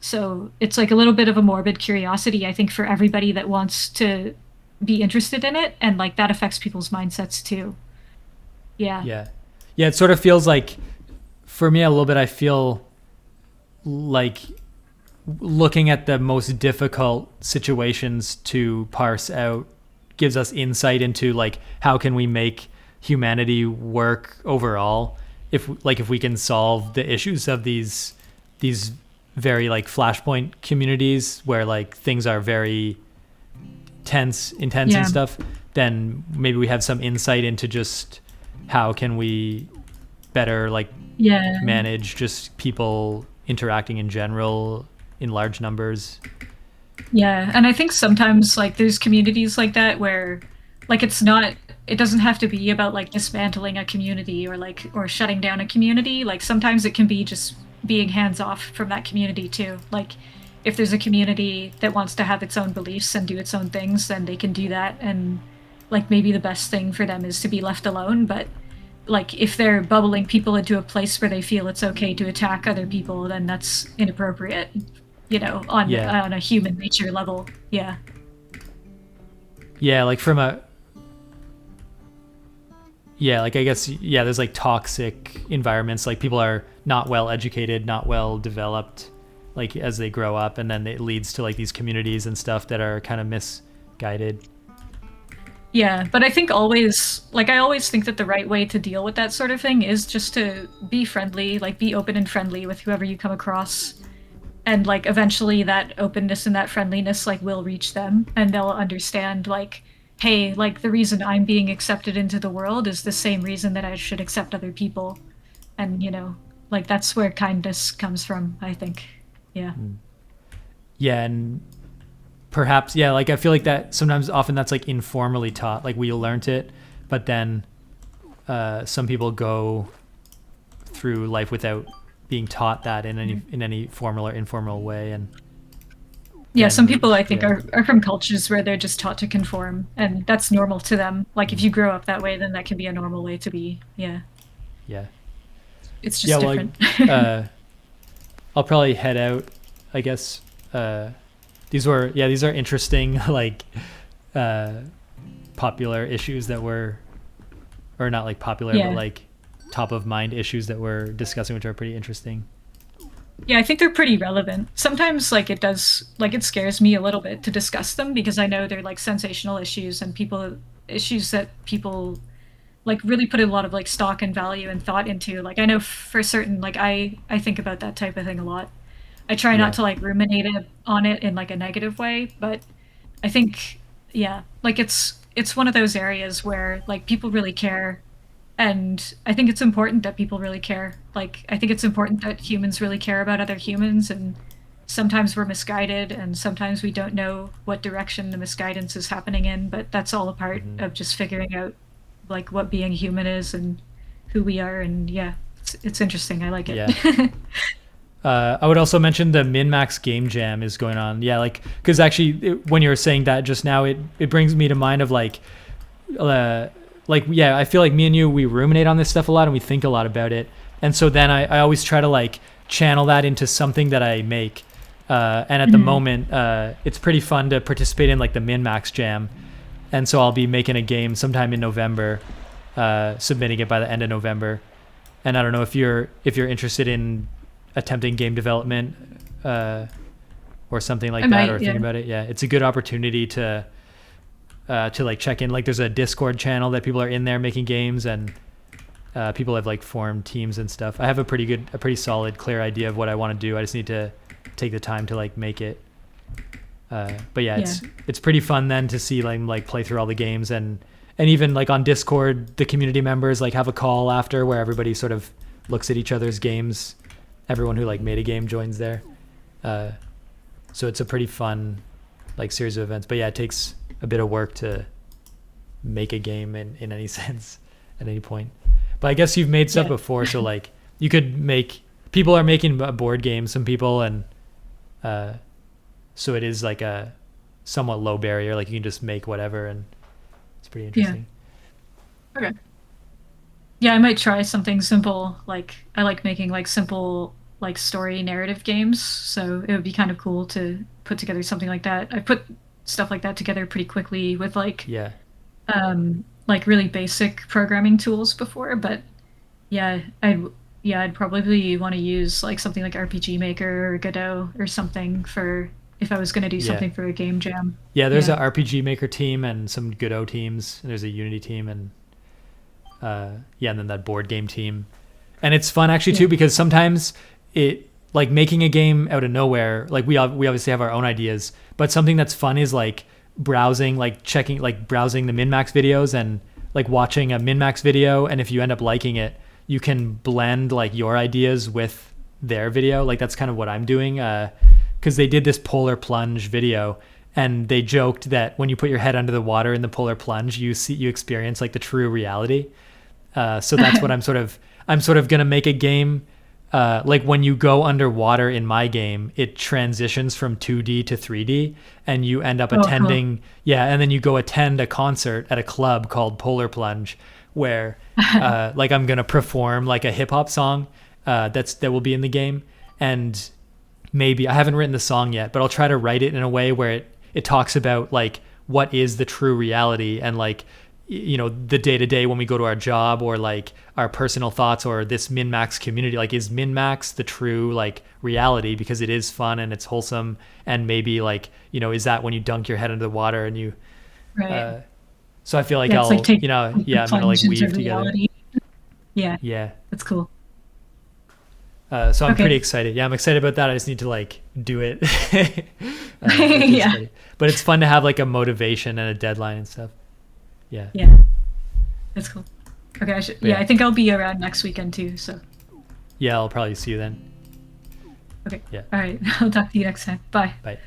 so it's like a little bit of a morbid curiosity I think for everybody that wants to be interested in it and like that affects people's mindsets too yeah Yeah. Yeah, it sort of feels like for me a little bit I feel like looking at the most difficult situations to parse out gives us insight into like how can we make humanity work overall if we can solve the issues of these very like flashpoint communities where like things are very intense and yeah stuff, then maybe we have some insight into just how can we better like yeah manage just people interacting in general in large numbers. Yeah, and I think sometimes like there's communities like that where like it's not it doesn't have to be about like dismantling a community or like or shutting down a community. Like sometimes it can be just being hands off from that community too. Like if there's a community that wants to have its own beliefs and do its own things, then they can do that and like maybe the best thing for them is to be left alone, but like if they're bubbling people into a place where they feel it's okay to attack other people, then that's inappropriate, Yeah. on a human nature level. Yeah. Yeah, like from a yeah, like I guess yeah, there's like toxic environments, like people are not well educated, not well developed like as they grow up, and then it leads to like these communities and stuff that are kind of misguided. Yeah, but I think always like I always think that the right way to deal with that sort of thing is just to be friendly, like be open and friendly with whoever you come across. And like eventually that openness and that friendliness like will reach them and they'll understand like hey, like the reason I'm being accepted into the world is the same reason that I should accept other people. And like that's where kindness comes from, I think. Yeah. Yeah, and perhaps yeah, like I feel like that sometimes often that's like informally taught, like we learned it, but then some people go through life without being taught that in any formal or informal way, and Yeah, some then people I think yeah. are from cultures where they're just taught to conform and that's normal to them. Like if you grow up that way, then that can be a normal way to be. Yeah. Yeah. It's Yeah, just well different. uh I'll probably head out, I guess. These are interesting like uh popular issues that were, or not like popular, but Yeah. like top of mind issues that we're discussing, which are pretty interesting. Yeah, I think they're pretty relevant. Sometimes like it does like it scares me a little bit to discuss them because I know they're like sensational issues and people issues that people like really put a lot of like stock and value and thought into. Like I know for certain like I think about that type of thing a lot. I try not Yeah. to like ruminate on it in like a negative way, but I think yeah, like it's one of those areas where like people really care and I think it's important that people really care. Like I think it's important that humans really care about other humans and sometimes we're misguided and sometimes we don't know what direction the misguidance is happening in, but that's all a part Hmm. of just figuring out like what being human is and who we are, and yeah, it's interesting. I like it. Yeah. I would also mention the Min-Max Game Jam is going on. Yeah, like because actually, when you were saying that just now, it brings me to mind of uh, yeah, I feel like me and you we ruminate on this stuff a lot and we think a lot about it, and so then I always try to like channel that into something that I make. And at the Mhm. moment, it's pretty fun to participate in like the Min-Max Jam, and so I'll be making a game sometime in November, submitting it by the end of November. And I don't know if you're interested in attempting game development or something I like that, or might, thinking yeah. about it. Yeah, it's a good opportunity to like check in. Like there's a Discord channel that people are in there making games, and people have like formed teams and stuff. I have a pretty solid, clear idea of what I want to do. I just need to take the time to like make it. But yeah, Yeah. it's pretty fun then to see like play through all the games, and even like on Discord, the community members like have a call after where everybody sort of looks at each other's games. Everyone who like made a game joins there. Uh, so it's a pretty fun like series of events. But yeah, it takes a bit of work to make a game in any sense at any point. But I guess you've made stuff Yeah. before, so like you could make. People are making a board games, some people, and uh, so it is like a somewhat low barrier. Like you can just make whatever, and it's pretty Yeah. interesting. Okay. Yeah, I might try something simple. Like I like making like simple like story narrative games, so it would be kind of cool to put together something like that. I put stuff like that together pretty quickly with Yeah, like really basic programming tools before, but yeah, I'd probably want to use like something like RPG Maker or Godot or something for if I was going to do yeah, something for a game jam. yeah. There's Yeah. a RPG Maker team and some Godot teams. And there's a Unity team, and yeah, and then that board game team. And it's fun actually Yeah. too because sometimes it like making a game out of nowhere. Like we obviously have our own ideas, but something that's fun is like browsing, like checking, like browsing the min-max videos and like watching a min-max video. And if you end up liking it, you can blend like your ideas with their video. Like that's kind of what I'm doing. Because they did this polar plunge video, and they joked that when you put your head under the water in the polar plunge, you experience like the true reality. So that's what I'm sort of gonna make a game. Like when you go underwater in my game, it transitions from 2D to 3D, and you end up Oh, cool. attending, yeah, and then you go attend a concert at a club called Polar Plunge, where like I'm gonna perform like a hip hop song that will be in the game, and maybe I haven't written the song yet, but I'll try to write it in a way where it talks about like what is the true reality, and like you know the day to day when we go to our job, or like our personal thoughts, or this min-max community. Like is min-max the true like reality, because it is fun and it's wholesome, and maybe like you know is that when you dunk your head into the water and you Right. uh so I feel like Yeah, it's like I'll, taking you know, the yeah, I'm gonna like plunge into weave together. reality. Yeah, Yeah. that's cool. So I'm pretty Okay. excited. Yeah, I'm excited about that. I just need to like do it, which is Yeah. funny. But it's fun to have like a motivation and a deadline and stuff. Yeah. Yeah, that's cool. Okay, But yeah, yeah. I think I'll be around next weekend too, so Yeah, I'll probably see you then. okay. Yeah. All right. I'll talk to you next time. Bye. Bye.